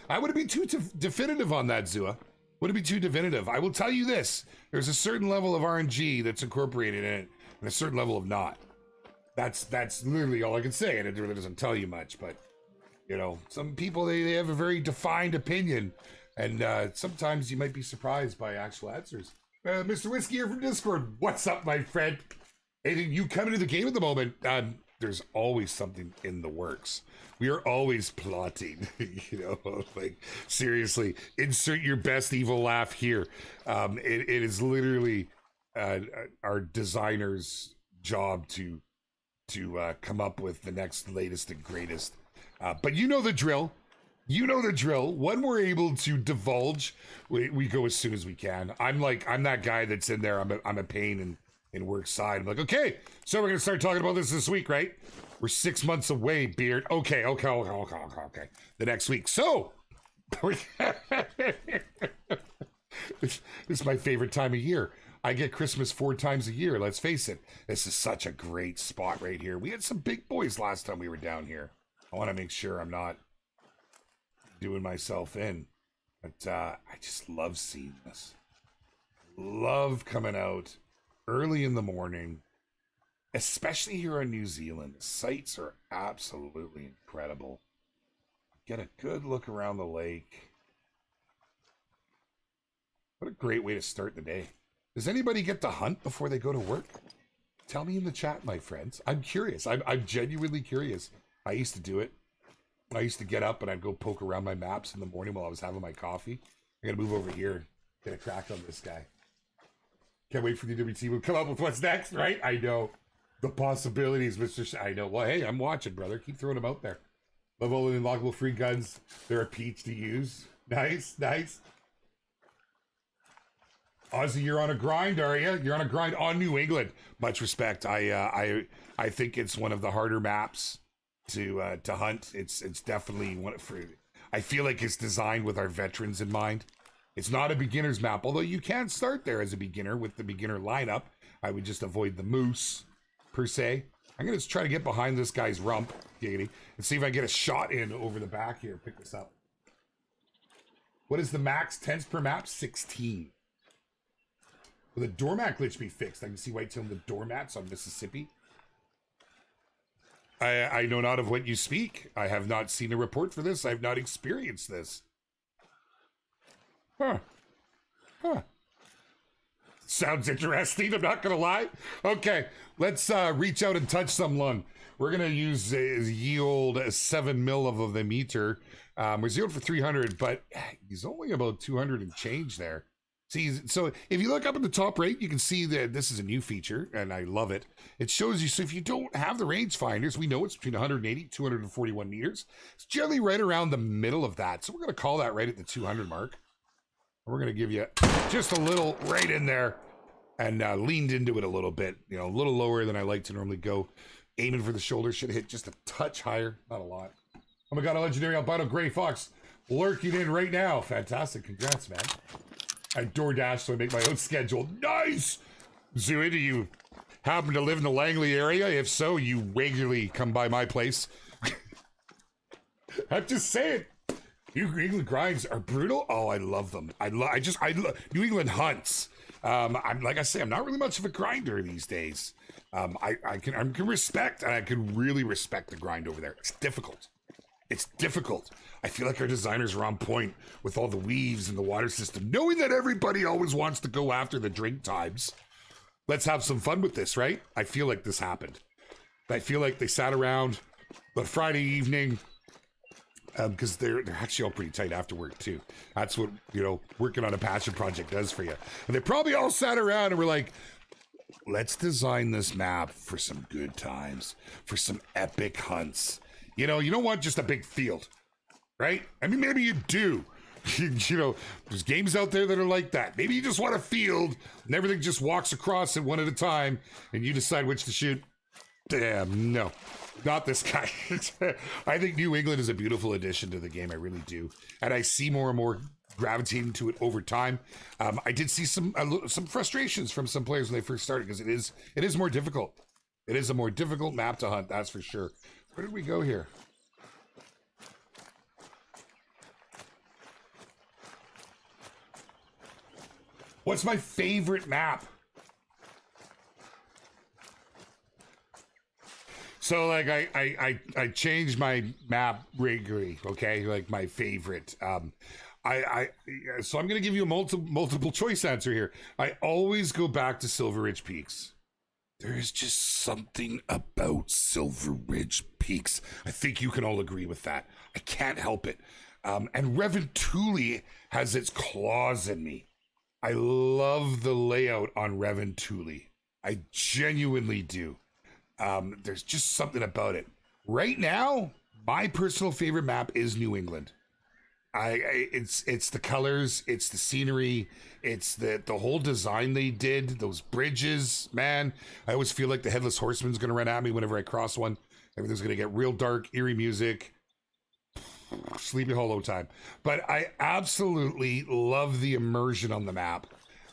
S1: I wouldn't be too definitive on that, Zua. Wouldn't be too definitive. I will tell you this. There's a certain level of RNG that's incorporated in it, and a certain level of not. That's literally all I can say, and it really doesn't tell you much, but, You know, some people, they have a very defined opinion, and sometimes you might be surprised by actual answers. Mr. Whiskey here from Discord. What's up, my friend? Hey, you come into the game at the moment. There's always something in the works. We are always plotting. You know, like, seriously, insert your best evil laugh here. It is literally our designer's job to come up with the next latest and greatest. But you know the drill. You know the drill. When we're able to divulge, we go as soon as we can. I'm that guy that's in there. I'm a pain in work side. I'm like, okay, so we're gonna start talking about this week, right? We're 6 months away, Beard. Okay. The next week. So this is my favorite time of year. I get Christmas 4 times a year. Let's face it. This is such a great spot right here. We had some big boys last time we were down here. I want to make sure I'm not doing myself in, but I just love seeing this. Love coming out early in the morning, especially here in New Zealand. The sights are absolutely incredible. Get a good look around the lake. What a great way to start the day. Does anybody get to hunt before they go to work? Tell me in the chat, my friends. I'm curious. I'm genuinely curious. I used to do it. I used to get up and I'd go poke around my maps in the morning while I was having my coffee. I gotta move over here, get a crack on this guy. Can't wait for the WT to come up with what's next, right? I know. The possibilities, Mr. I know. Well, hey, I'm watching, brother. Keep throwing them out there. Love all the unlockable free guns. They're a peach to use. Nice. Ozzy, you're on a grind, are you? You're on a grind on New England. Much respect. I think it's one of the harder maps to hunt. It's definitely one for. I feel like it's designed with our veterans in mind. It's not a beginner's map, although you can start there as a beginner with the beginner lineup. I would just avoid the moose, per se. I'm gonna try to get behind this guy's rump, Giggity, and see if I get a shot in over the back here. Pick this up. What is the max tents per map? 16. Will the doormat glitch be fixed? I can see whitetail the doormats on Mississippi. I know not of what you speak. I have not seen a report for this. I have not experienced this. Huh. Sounds interesting, I'm not gonna lie. Okay, let's reach out and touch someone. We're gonna use ye old 7 mil of the meter. We're zeroed for 300, but he's only about 200 and change there. See, so if you look up at the top right, you can see that this is a new feature, and I love it. It shows you, so if you don't have the rangefinders, we know it's between 180, 241 meters. It's generally right around the middle of that. So we're going to call that right at the 200 mark. We're going to give you just a little right in there and leaned into it a little bit, you know, a little lower than I like to normally go. Aiming for the shoulder, should hit just a touch higher, not a lot. Oh my God, a legendary albino gray fox lurking in right now. Fantastic, congrats, man. I DoorDash, so I make my own schedule. Nice! Zooey, do you happen to live in the Langley area? If so, you regularly come by my place. I'm just saying. New England grinds are brutal. Oh, I love them. I love New England hunts. I'm like I say, I'm not really much of a grinder these days. I can respect, and I can really respect the grind over there. It's difficult. It's difficult. I feel like our designers are on point with all the weaves and the water system, knowing that everybody always wants to go after the drink times. Let's have some fun with this, right? I feel like this happened. I feel like they sat around the Friday evening, because they're actually all pretty tight after work too. That's what, you know, working on a passion project does for you. And they probably all sat around and were like, let's design this map for some good times, for some epic hunts. You know, you don't want just a big field, right? I mean, maybe you do. You know, there's games out there that are like that. Maybe you just want a field and everything just walks across it one at a time and you decide which to shoot. Damn, no, not this guy. I think New England is a beautiful addition to the game. I really do. And I see more and more gravitating to it over time. I did see some frustrations from some players when they first started because it is more difficult. It is a more difficult map to hunt, that's for sure. Where did we go here? What's my favorite map? So like I changed my map regularly, okay? Like my favorite. So I'm gonna give you a multiple choice answer here. I always go back to Silver Ridge Peaks. There's just something about Silver Ridge Peaks. I think you can all agree with that. I can't help it. And Reventuli has its claws in me. I love the layout on Reventuli. I genuinely do. There's just something about it. Right now, my personal favorite map is New England. It's the colors, it's the scenery, it's the whole design they did, those bridges, man. I always feel like the Headless Horseman's gonna run at me whenever I cross one. Everything's gonna get real dark, eerie music, Sleepy Hollow time. But I absolutely love the immersion on the map.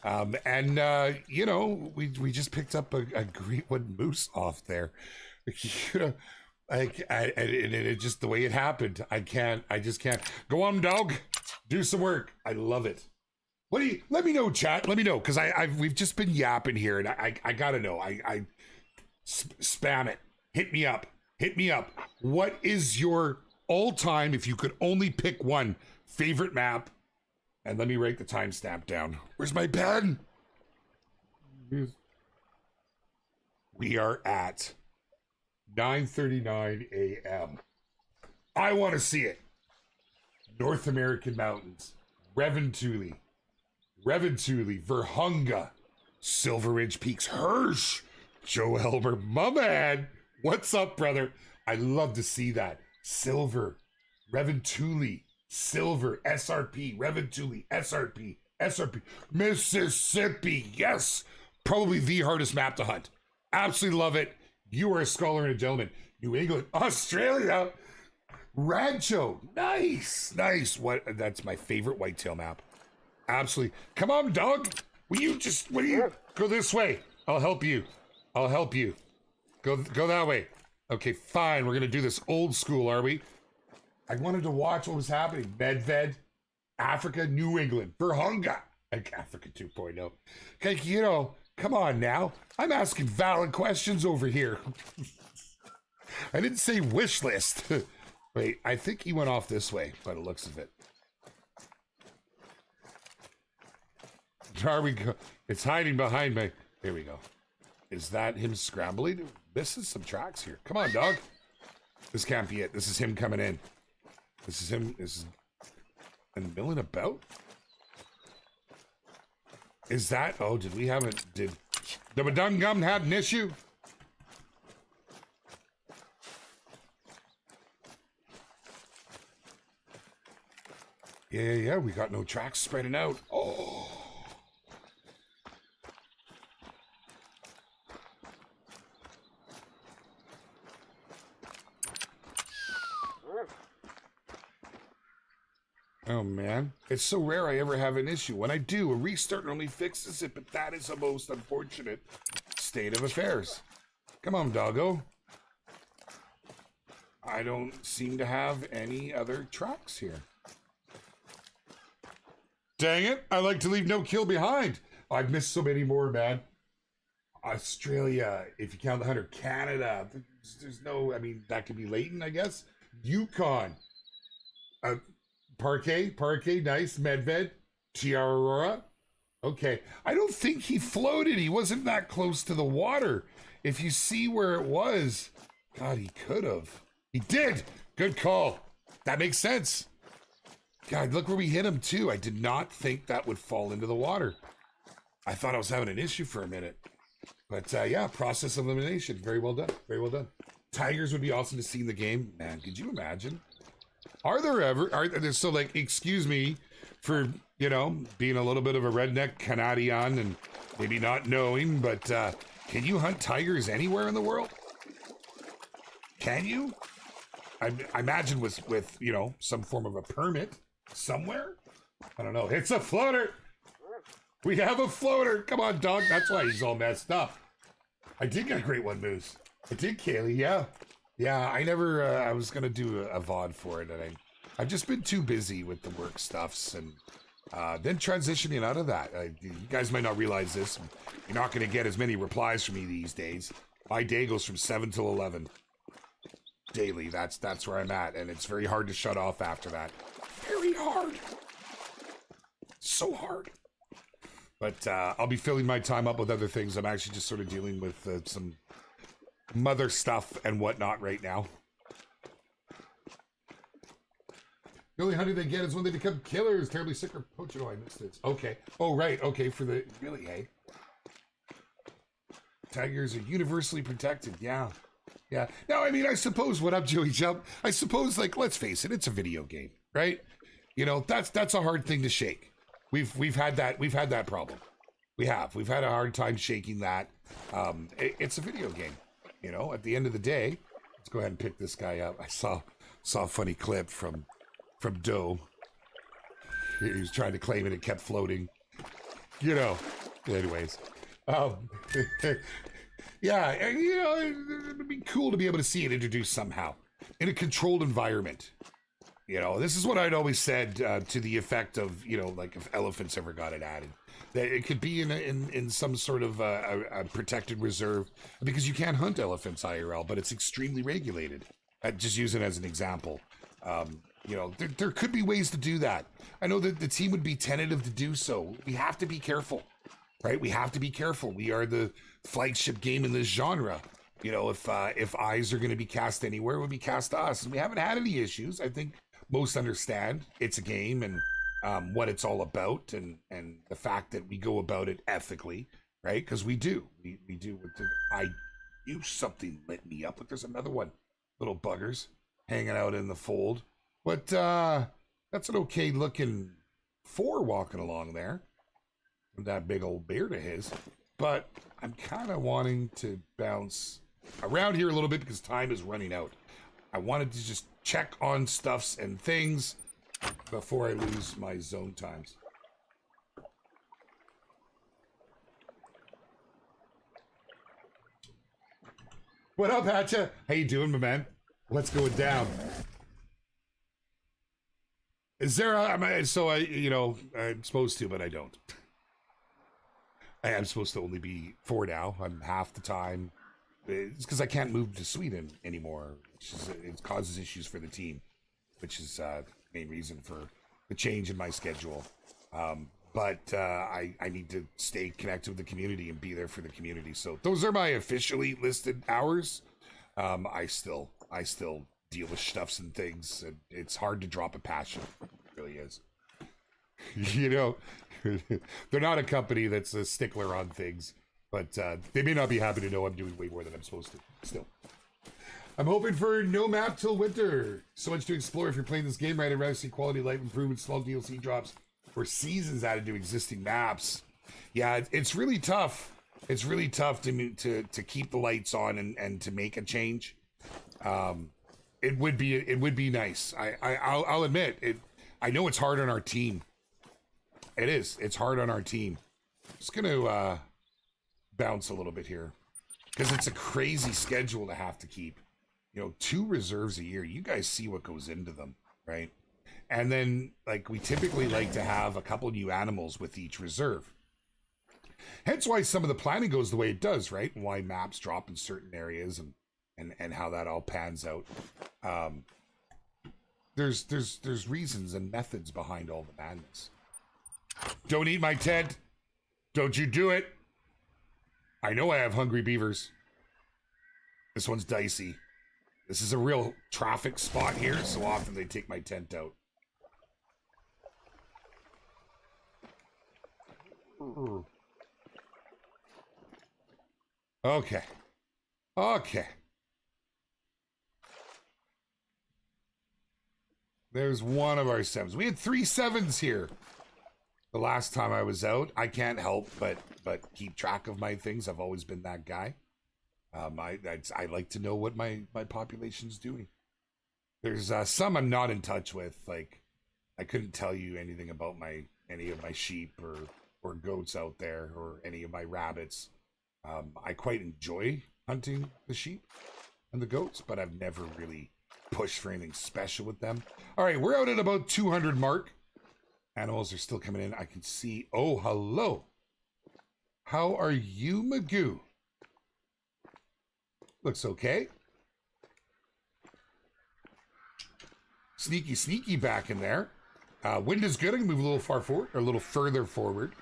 S1: You know, we just picked up a great wood moose off there. You know, and it just the way it happened. I just can't. Go on, dog. Do some work. I love it. What do you? Let me know, chat. Let me know, because we've just been yapping here, and I gotta know. Spam it. Hit me up. Hit me up. What is your all-time, if you could only pick one, favorite map? And let me write the timestamp down. Where's my pen? We are at 9:39 a.m. I want to see it. North American mountains. Reventuli, Virunga, Silver Ridge Peaks, Hirsch, Joe Elmer, my man. What's up, brother? I love to see that. Silver, Reventuli, Silver, SRP, Reventuli, SRP, Mississippi. Yes, probably the hardest map to hunt. Absolutely love it. You are a scholar and a gentleman. New England, Australia, Rancho. Nice. That's my favorite whitetail map. Absolutely. Come on, dog. Will you go this way? I'll help you. Go that way. Okay, fine. We're gonna do this old school, are we? I wanted to watch what was happening. Medved, Africa, New England, Virunga, like Africa 2.0. Okay, you know, come on now. I'm asking valid questions over here. I didn't say wish list. Wait, I think he went off this way by the looks of it. There we go. It's hiding behind me. Here we go. Is that him scrambling? This is some tracks here. Come on, dog. This can't be it. This is him coming in. This is him. This is and milling about. Is that? Oh, did the Badung Gum had an issue? Yeah. We got no tracks spreading out. Oh. Oh man, it's so rare I ever have an issue. When I do, a restart normally fixes it, but that is the most unfortunate state of affairs. Come on, doggo. I don't seem to have any other tracks here. Dang it, I like to leave no kill behind. I've missed so many more, man. Australia, if you count the Hunter, Canada, there's no, I mean, that could be Leighton, I guess. Yukon. Parquet, nice. Medved, Tiara. Okay. I don't think he floated. He wasn't that close to the water. If you see where it was, God, he could have. He did. Good call. That makes sense. God, look where we hit him too. I did not think that would fall into the water. I thought I was having an issue for a minute. But yeah, process elimination. Very well done. Very well done. Tigers would be awesome to see in the game. Man, could you imagine? Are there so like, excuse me for, you know, being a little bit of a redneck Canadian and maybe not knowing, but can you hunt tigers anywhere in the world? Can you? I imagine with, you know, some form of a permit somewhere. I don't know. It's a floater. We have a floater. Come on, dog. That's why he's all messed up. I did get a great one, Moose. I did, Kaylee. Yeah. Yeah, I never, I was going to do a VOD for it, and I've just been too busy with the work stuffs, and then transitioning out of that. You guys might not realize this. You're not going to get as many replies from me these days. My day goes from 7 till 11. daily. That's where I'm at, and it's very hard to shut off after that. Very hard. So hard. But I'll be filling my time up with other things. I'm actually just sort of dealing with some mother stuff and whatnot right now. The only honey they get is when they become killers, terribly sick or poaching. Oh, I missed it. Okay. Oh, right. Okay, for the... Really, hey? Tigers are universally protected. Yeah. Yeah. Now, I mean, I suppose, what up, Joey Jump? I suppose, like, let's face it, it's a video game, right? You know, that's a hard thing to shake. We've had that problem. We've had a hard time shaking that. It's a video game. You know, at the end of the day, let's go ahead and pick this guy up. I saw a funny clip from Doe. He was trying to claim it. It kept floating. You know. Anyways. Yeah, you know, it'd be cool to be able to see it introduced somehow in a controlled environment. You know, this is what I'd always said to the effect of, you know, like if elephants ever got it added, that it could be in some sort of a protected reserve, because you can't hunt elephants IRL, but it's extremely regulated. Just use it as an example. You know, there could be ways to do that. I know that the team would be tentative to do so. We have to be careful, right? We have to be careful. We are the flagship game in this genre. You know, if eyes are going to be cast anywhere, it would be cast to us. And we haven't had any issues. I think most understand it's a game and what it's all about, and the fact that we go about it ethically, right? Because we do. We do. I knew something lit me up, but there's another one. Little buggers hanging out in the fold. But that's an okay looking 4 walking along there with that big old beard of his. But I'm kind of wanting to bounce around here a little bit because time is running out. I wanted to just check on stuffs and things before I lose my zone times. What up, Hatcha? How you doing, my man? What's going down? Is there a, so I, you know, I'm supposed to, but I don't. I am supposed to only be 4 now. I'm half the time. It's because I can't move to Sweden anymore, which is, it causes issues for the team, which is the main reason for the change in my schedule. But I need to stay connected with the community and be there for the community. So those are my officially listed hours. I still deal with stuffs and things, and it's hard to drop a passion. It really is. You know, they're not a company that's a stickler on things, but they may not be happy to know I'm doing way more than I'm supposed to. Still, I'm hoping for no map till winter. So much to explore if you're playing this game right. I'd rather see quality life improvements, small DLC drops, or seasons added to existing maps. Yeah, it's really tough. It's really tough to keep the lights on and to make a change. It would be nice. I'll admit it. I know it's hard on our team. It is. It's hard on our team. Just gonna bounce a little bit here because it's a crazy schedule to have to keep. You know, 2 reserves a year. You guys see what goes into them, right? And then, like, we typically like to have a couple new animals with each reserve. Hence why some of the planning goes the way it does, right? And why maps drop in certain areas and how that all pans out. There's reasons and methods behind all the madness. Don't eat my tent. Don't you do it. I know I have hungry beavers. This one's dicey. This is a real traffic spot here, so often they take my tent out. Okay. Okay. There's one of our 7s. We had 3 7s here. The last time I was out, I can't help but keep track of my things. I've always been that guy. I like to know what my population's doing. There's some I'm not in touch with. Like, I couldn't tell you anything about any of my sheep or goats out there, or any of my rabbits. I quite enjoy hunting the sheep and the goats, but I've never really pushed for anything special with them. All right, we're out at about 200 mark. Animals are still coming in. I can see. Oh, hello. How are you, Magoo? Looks okay. sneaky back in there. Wind is good. I can move a little far forward, or a little further forward.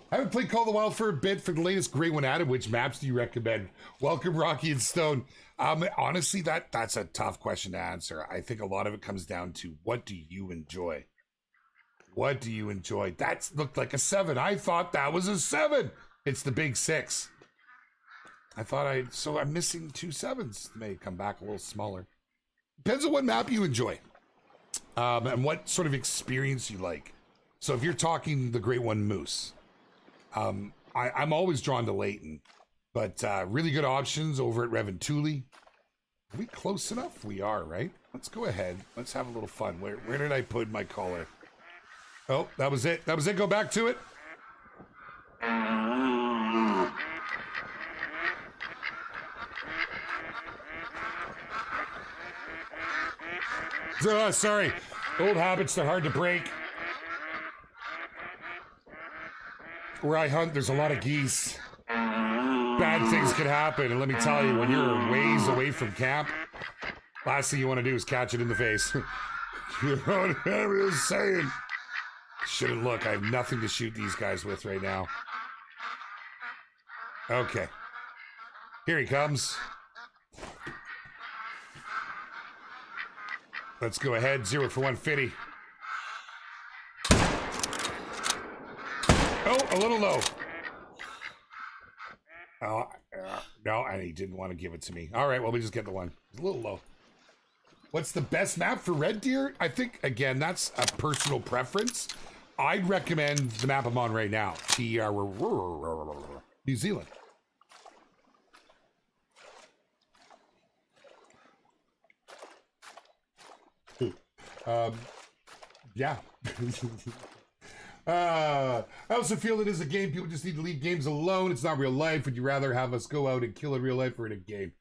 S1: I haven't played Call of the Wild for a bit. For the latest great one added, which maps do you recommend? Welcome, Rocky and Stone. Honestly, that's a tough question to answer. I think a lot of it comes down to, what do you enjoy? What do you enjoy? That looked like a 7. I thought that was a 7. It's the big 6. So I'm missing 2 7s. May come back a little smaller. Depends on what map you enjoy. And what sort of experience you like. So if you're talking the Great One Moose, I'm always drawn to Leighton, but really good options over at Reventuli. Are we close enough? We are, right? Let's go ahead. Let's have a little fun. Where did I put my collar? Oh, that was it. That was it. Go back to it. Sorry. Old habits, they're hard to break. Where I hunt, there's a lot of geese. Bad things can happen, and let me tell you, when you're ways away from camp, last thing you want to do is catch it in the face. You know what I'm saying? Shouldn't look. I have nothing to shoot these guys with right now. Okay. Here he comes. Let's go ahead. 0 for 150. Oh, a little low. Oh, no, and he didn't want to give it to me. All right, well, we just get the one. It's a little low. What's the best map for red deer? I think, again, that's a personal preference. I'd recommend the map I'm on right now. New Zealand. Yeah. I also feel it is a game. People just need to leave games alone. It's not real life. Would you rather have us go out and kill in real life or in a game?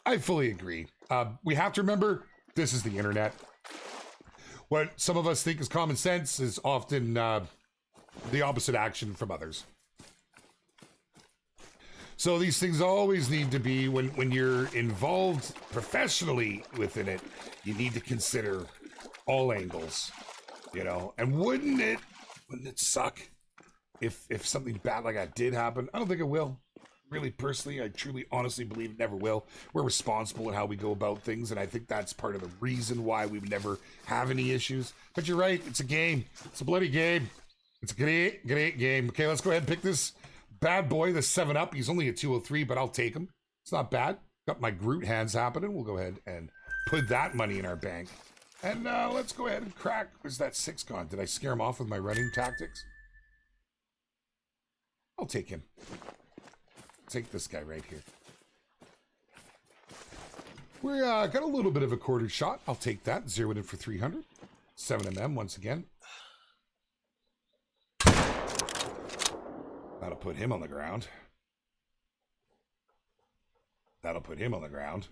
S1: I fully agree. We have to remember, this is the internet. What some of us think is common sense is often the opposite action from others. So these things always need to be, when you're involved professionally within it, you need to consider all angles, you know. And wouldn't it suck if something bad like that did happen? I don't think it will. Really, personally, I truly, honestly believe it never will. We're responsible in how we go about things, and I think that's part of the reason why we would never have any issues. But you're right, it's a game. It's a bloody game. It's a great game. Okay, let's go ahead and pick this bad boy, the 7-Up. He's only a 203, but I'll take him. It's not bad. Got my Groot hands happening. We'll go ahead and put that money in our bank. And let's go ahead and crack. Where's that 6 gone? Did I scare him off with my running tactics? I'll take him. Take this guy right here. We got a little bit of a quarter shot. I'll take that. 0'd in for 300. 7mm once again. That'll put him on the ground. That'll put him on the ground.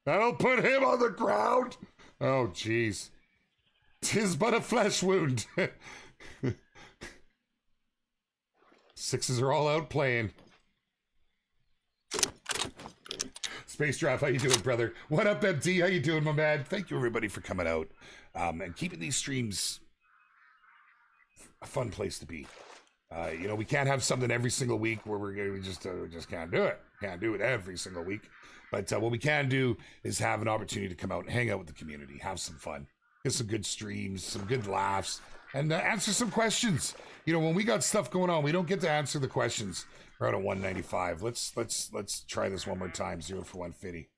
S1: That'll put him on the ground. Oh, jeez. 'Tis but a flesh wound. 6s are all out playing. Space Drop, how you doing, brother? What up, MT? How you doing, my man? Thank you, everybody, for coming out and keeping these streams a fun place to be. You know, we can't have something every single week where we just can't do it. Can't do it every single week. But what we can do is have an opportunity to come out and hang out with the community, have some fun, get some good streams, some good laughs, and answer some questions. You know, when we got stuff going on, we don't get to answer the questions. We're out at 195. Let's try this one more time. 0 for 150.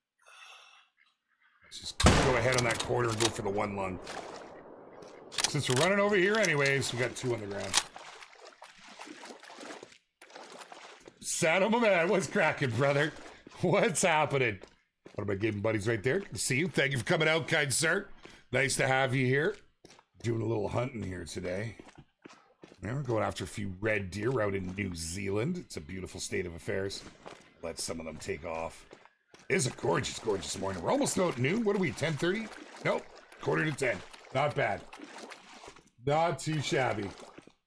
S1: Let's just go ahead on that quarter and go for the 1 lung. Since we're running over here anyways, we got 2 on the ground. Saddle, my man. What's cracking, brother? What's happening? One of my gaming buddies right there. Good to see you. Thank you for coming out, kind sir. Nice to have you here. Doing a little hunting here today. Yeah, we're going after a few red deer out in New Zealand. It's a beautiful state of affairs. Let some of them take off. It is a gorgeous, gorgeous morning. We're almost out noon. What are we, 10:30? Nope, quarter to 10. Not bad. Not too shabby.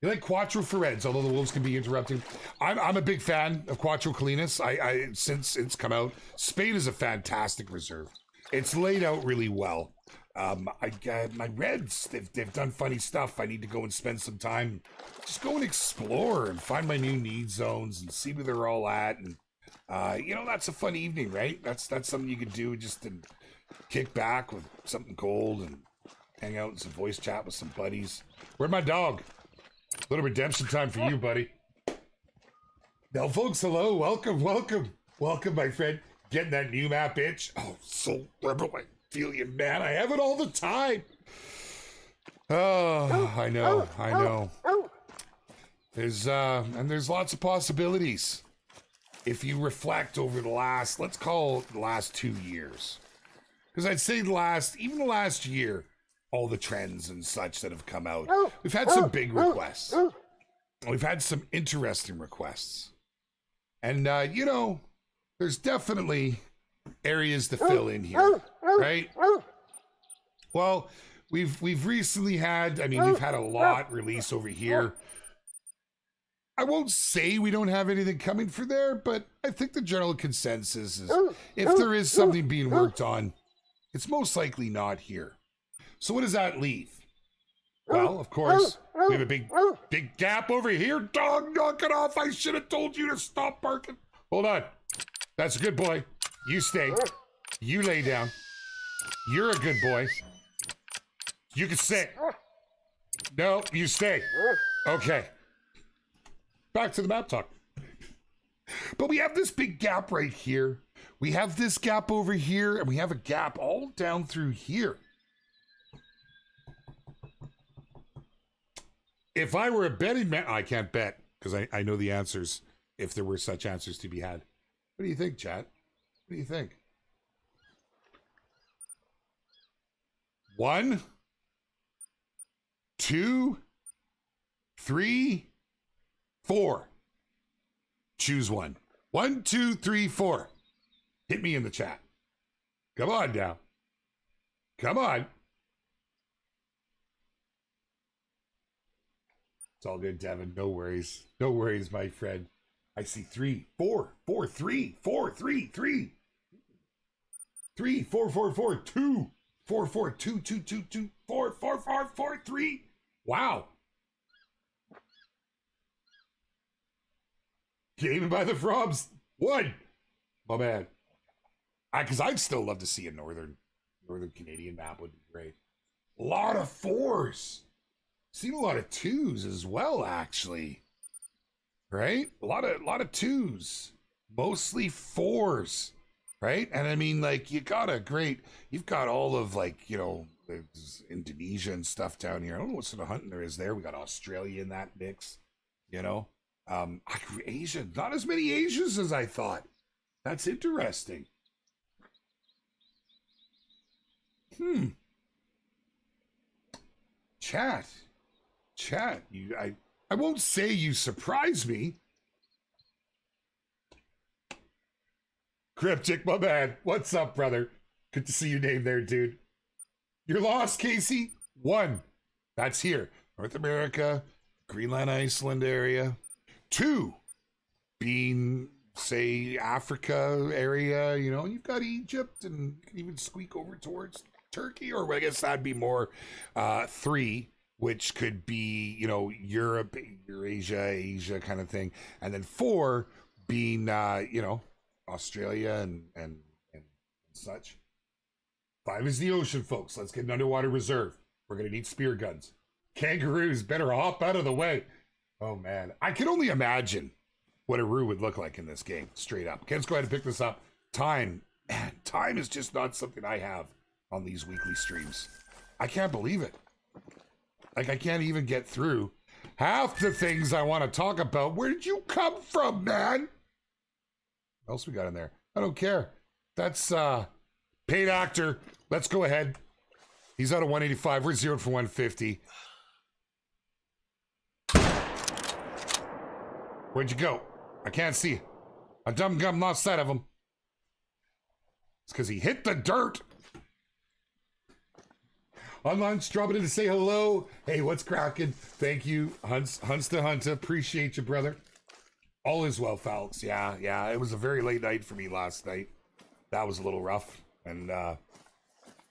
S1: You like Quattro for Reds, although the wolves can be interrupting. I'm a big fan of Quattro Colinas. I since it's come out, Spain is a fantastic reserve. It's laid out really well. My Reds, they've done funny stuff. I need to go and spend some time, just go and explore and find my new need zones and see where they're all at. And you know, that's a fun evening, right? That's something you could do just to kick back with something cold and hang out and some voice chat with some buddies. Where'd my dog? A little redemption time for you, buddy. Now, folks, hello. Welcome, my friend. Getting that new map itch. Oh, so rebel. I feel you, man. I have it all the time. Oh, I know. There's lots of possibilities. If you reflect over the last, let's call it the last 2 years. Because I'd say even the last year, all the trends and such that have come out. We've had some big requests. We've had some interesting requests. And, you know, there's definitely areas to fill in here, right? Well, we've recently had, we've had a lot release over here. I won't say we don't have anything coming for there, but I think the general consensus is if there is something being worked on, it's most likely not here. So what does that leave? Well, of course, we have a big gap over here. Dog, knock it off. I should have told you to stop barking. Hold on. That's a good boy. You stay. You lay down. You're a good boy. You can sit. No, you stay. Okay. Back to the map talk. But we have this big gap right here. We have this gap over here, and we have a gap all down through here. If I were a betting man, I can't bet because I know the answers if there were such answers to be had. What do you think, chat? What do you think? 1, 2, 3, 4. Choose one. 1, 2, 3, 4. Hit me in the chat. Come on now. Come on. It's all good, Devin. No worries. No worries, my friend. I see 3, 4, 4, 3, 4, 3, 3. 3, 4, 4, 4, 2, 4, 4, 2, 2, 2, 2, 4, 4, 4, 4, 3. Wow. Gaming by the Frobs. 1. My man. Because I'd still love to see a northern Canadian map. Would be great. A lot of 4s. Seen a lot of 2s as well, actually. Right? A lot of 2s. Mostly 4s. Right? And I mean, like, you've got all of, like, you know, there's Indonesia and stuff down here. I don't know what sort of hunting there is there. We got Australia in that mix, you know? Asia, not as many Asians as I thought. That's interesting. Chat, I won't say you surprise me. Cryptic, my man. What's up, brother? Good to see your name there, dude. You're lost, Casey. 1. That's here. North America, Greenland, Iceland area. 2, being, say, Africa area, you know, you've got Egypt and you can even squeak over towards Turkey, or I guess that'd be more 3, which could be, you know, Europe, Eurasia, Asia kind of thing. And then 4 being, you know, Australia and such. 5 is the ocean, folks. Let's get an underwater reserve. We're going to need spear guns. Kangaroos better hop out of the way. Oh, man. I can only imagine what a Roo would look like in this game, straight up. Ken's go ahead and pick this up. Time. Man, time is just not something I have on these weekly streams. I can't believe it. Like, I can't even get through half the things I want to talk about. Where did you come from, man? What else we got in there? I don't care. That's paid actor. Let's go ahead. He's out of 185. We're 0 for 150. Where'd you go? I can't see you. A dumb gum lost sight of him. It's because he hit the dirt. on lunch, dropping in to say hello. Hey, what's cracking? Thank you, Hunts to Hunter. Appreciate you, brother. All is well, Falks. Yeah. It was a very late night for me last night. That was a little rough. And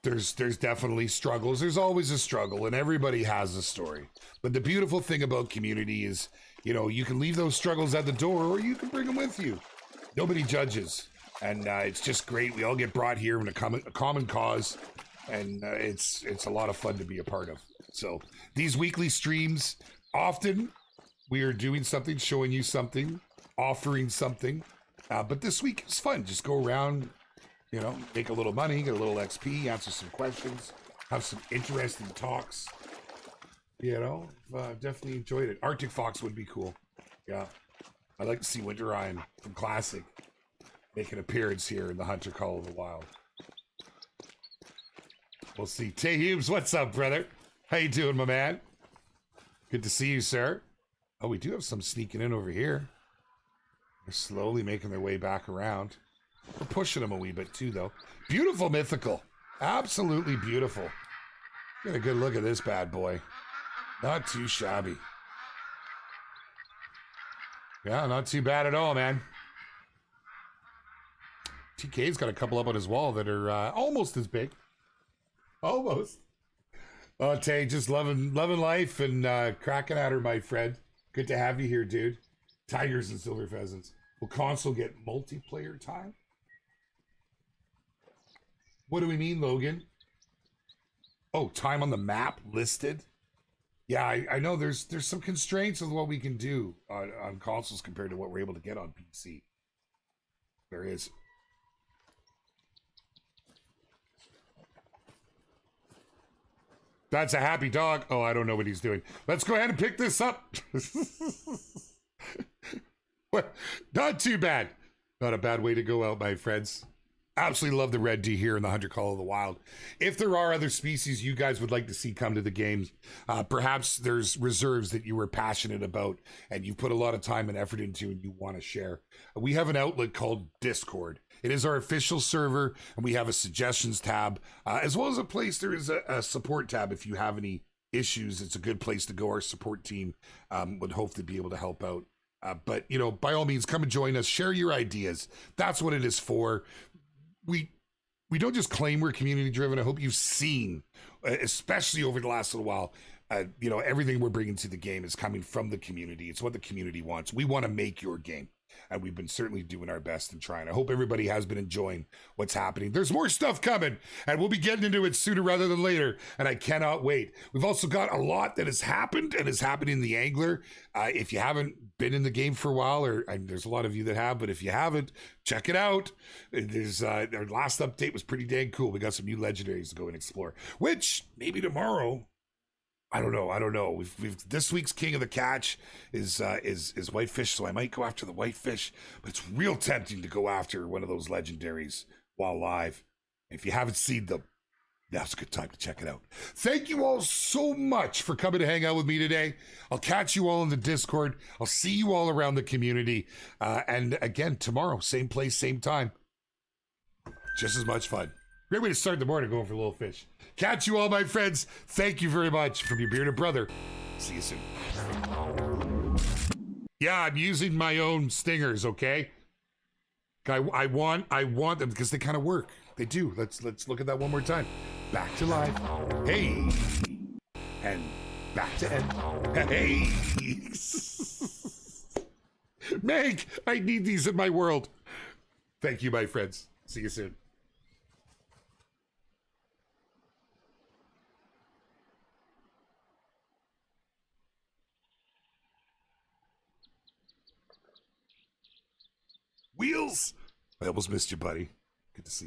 S1: there's definitely struggles. There's always a struggle, and everybody has a story. But the beautiful thing about community is, you know, you can leave those struggles at the door, or you can bring them with you. Nobody judges. And it's just great. We all get brought here in a common cause. And it's a lot of fun to be a part of. So these weekly streams, often we are doing something, showing you something, offering something. But this week it's fun. Just go around, you know, make a little money, get a little XP, answer some questions, have some interesting talks. You know, definitely enjoyed it. Arctic Fox would be cool. Yeah. I'd like to see Winter Ryan from Classic make an appearance here in the Hunter Call of the Wild. We'll see. Tay Humes, what's up, brother? How you doing, my man? Good to see you, sir. Oh, we do have some sneaking in over here. They're slowly making their way back around. We're pushing them a wee bit, too, though. Beautiful mythical. Absolutely beautiful. Get a good look at this bad boy. Not too shabby. Yeah, not too bad at all, man. TK's got a couple up on his wall that are almost as big. Almost. Oh, Tay, just loving life and cracking at her, my friend. Good to have you here, dude. Tigers and silver pheasants. Will console get multiplayer time? What do we mean, Logan? Oh, time on the map listed? Yeah, I know there's some constraints of what we can do on consoles compared to what we're able to get on PC. There is. That's a happy dog. Oh, I don't know what he's doing. Let's go ahead and pick this up. Not too bad. Not a bad way to go out, my friends. Absolutely love the red D here in the Hunter Call of the Wild. If there are other species you guys would like to see come to the games, perhaps there's reserves that you were passionate about and you've put a lot of time and effort into and you want to share. We have an outlet called Discord. It is our official server, and we have a suggestions tab, as well as a place. There is a support tab. If you have any issues, it's a good place to go. Our support team would hope to be able to help out. But, you know, by all means, come and join us. Share your ideas. That's what it is for. We don't just claim we're community driven. I hope you've seen, especially over the last little while, you know, everything we're bringing to the game is coming from the community. It's what the community wants. We want to make your game. And we've been certainly doing our best and trying. I hope everybody has been enjoying what's happening. There's more stuff coming, and we'll be getting into it sooner rather than later, and I cannot wait. We've also got a lot that has happened and is happening in the Angler. If you haven't been in the game for a while, or there's a lot of you that have, but if you haven't, check it out. There's our last update was pretty dang cool. We got some new legendaries to go and explore, which maybe tomorrow. I don't know. We've this week's King of the Catch is whitefish, so I might go after the whitefish. But it's real tempting to go after one of those legendaries while live. If you haven't seen them, now's a good time to check it out. Thank you all so much for coming to hang out with me today. I'll catch you all in the Discord. I'll see you all around the community. And again, tomorrow, same place, same time. Just as much fun. Great way to start the morning going for a little fish. Catch you all, my friends. Thank you very much from your bearded brother. See you soon. Yeah, I'm using my own stingers, okay? I want them because they kind of work. They do. Let's look at that one more time. Back to life. Hey. And back to end. Hey. Meg, I need these in my world. Thank you, my friends. See you soon. Wheels! I almost missed you, buddy. Good to see you.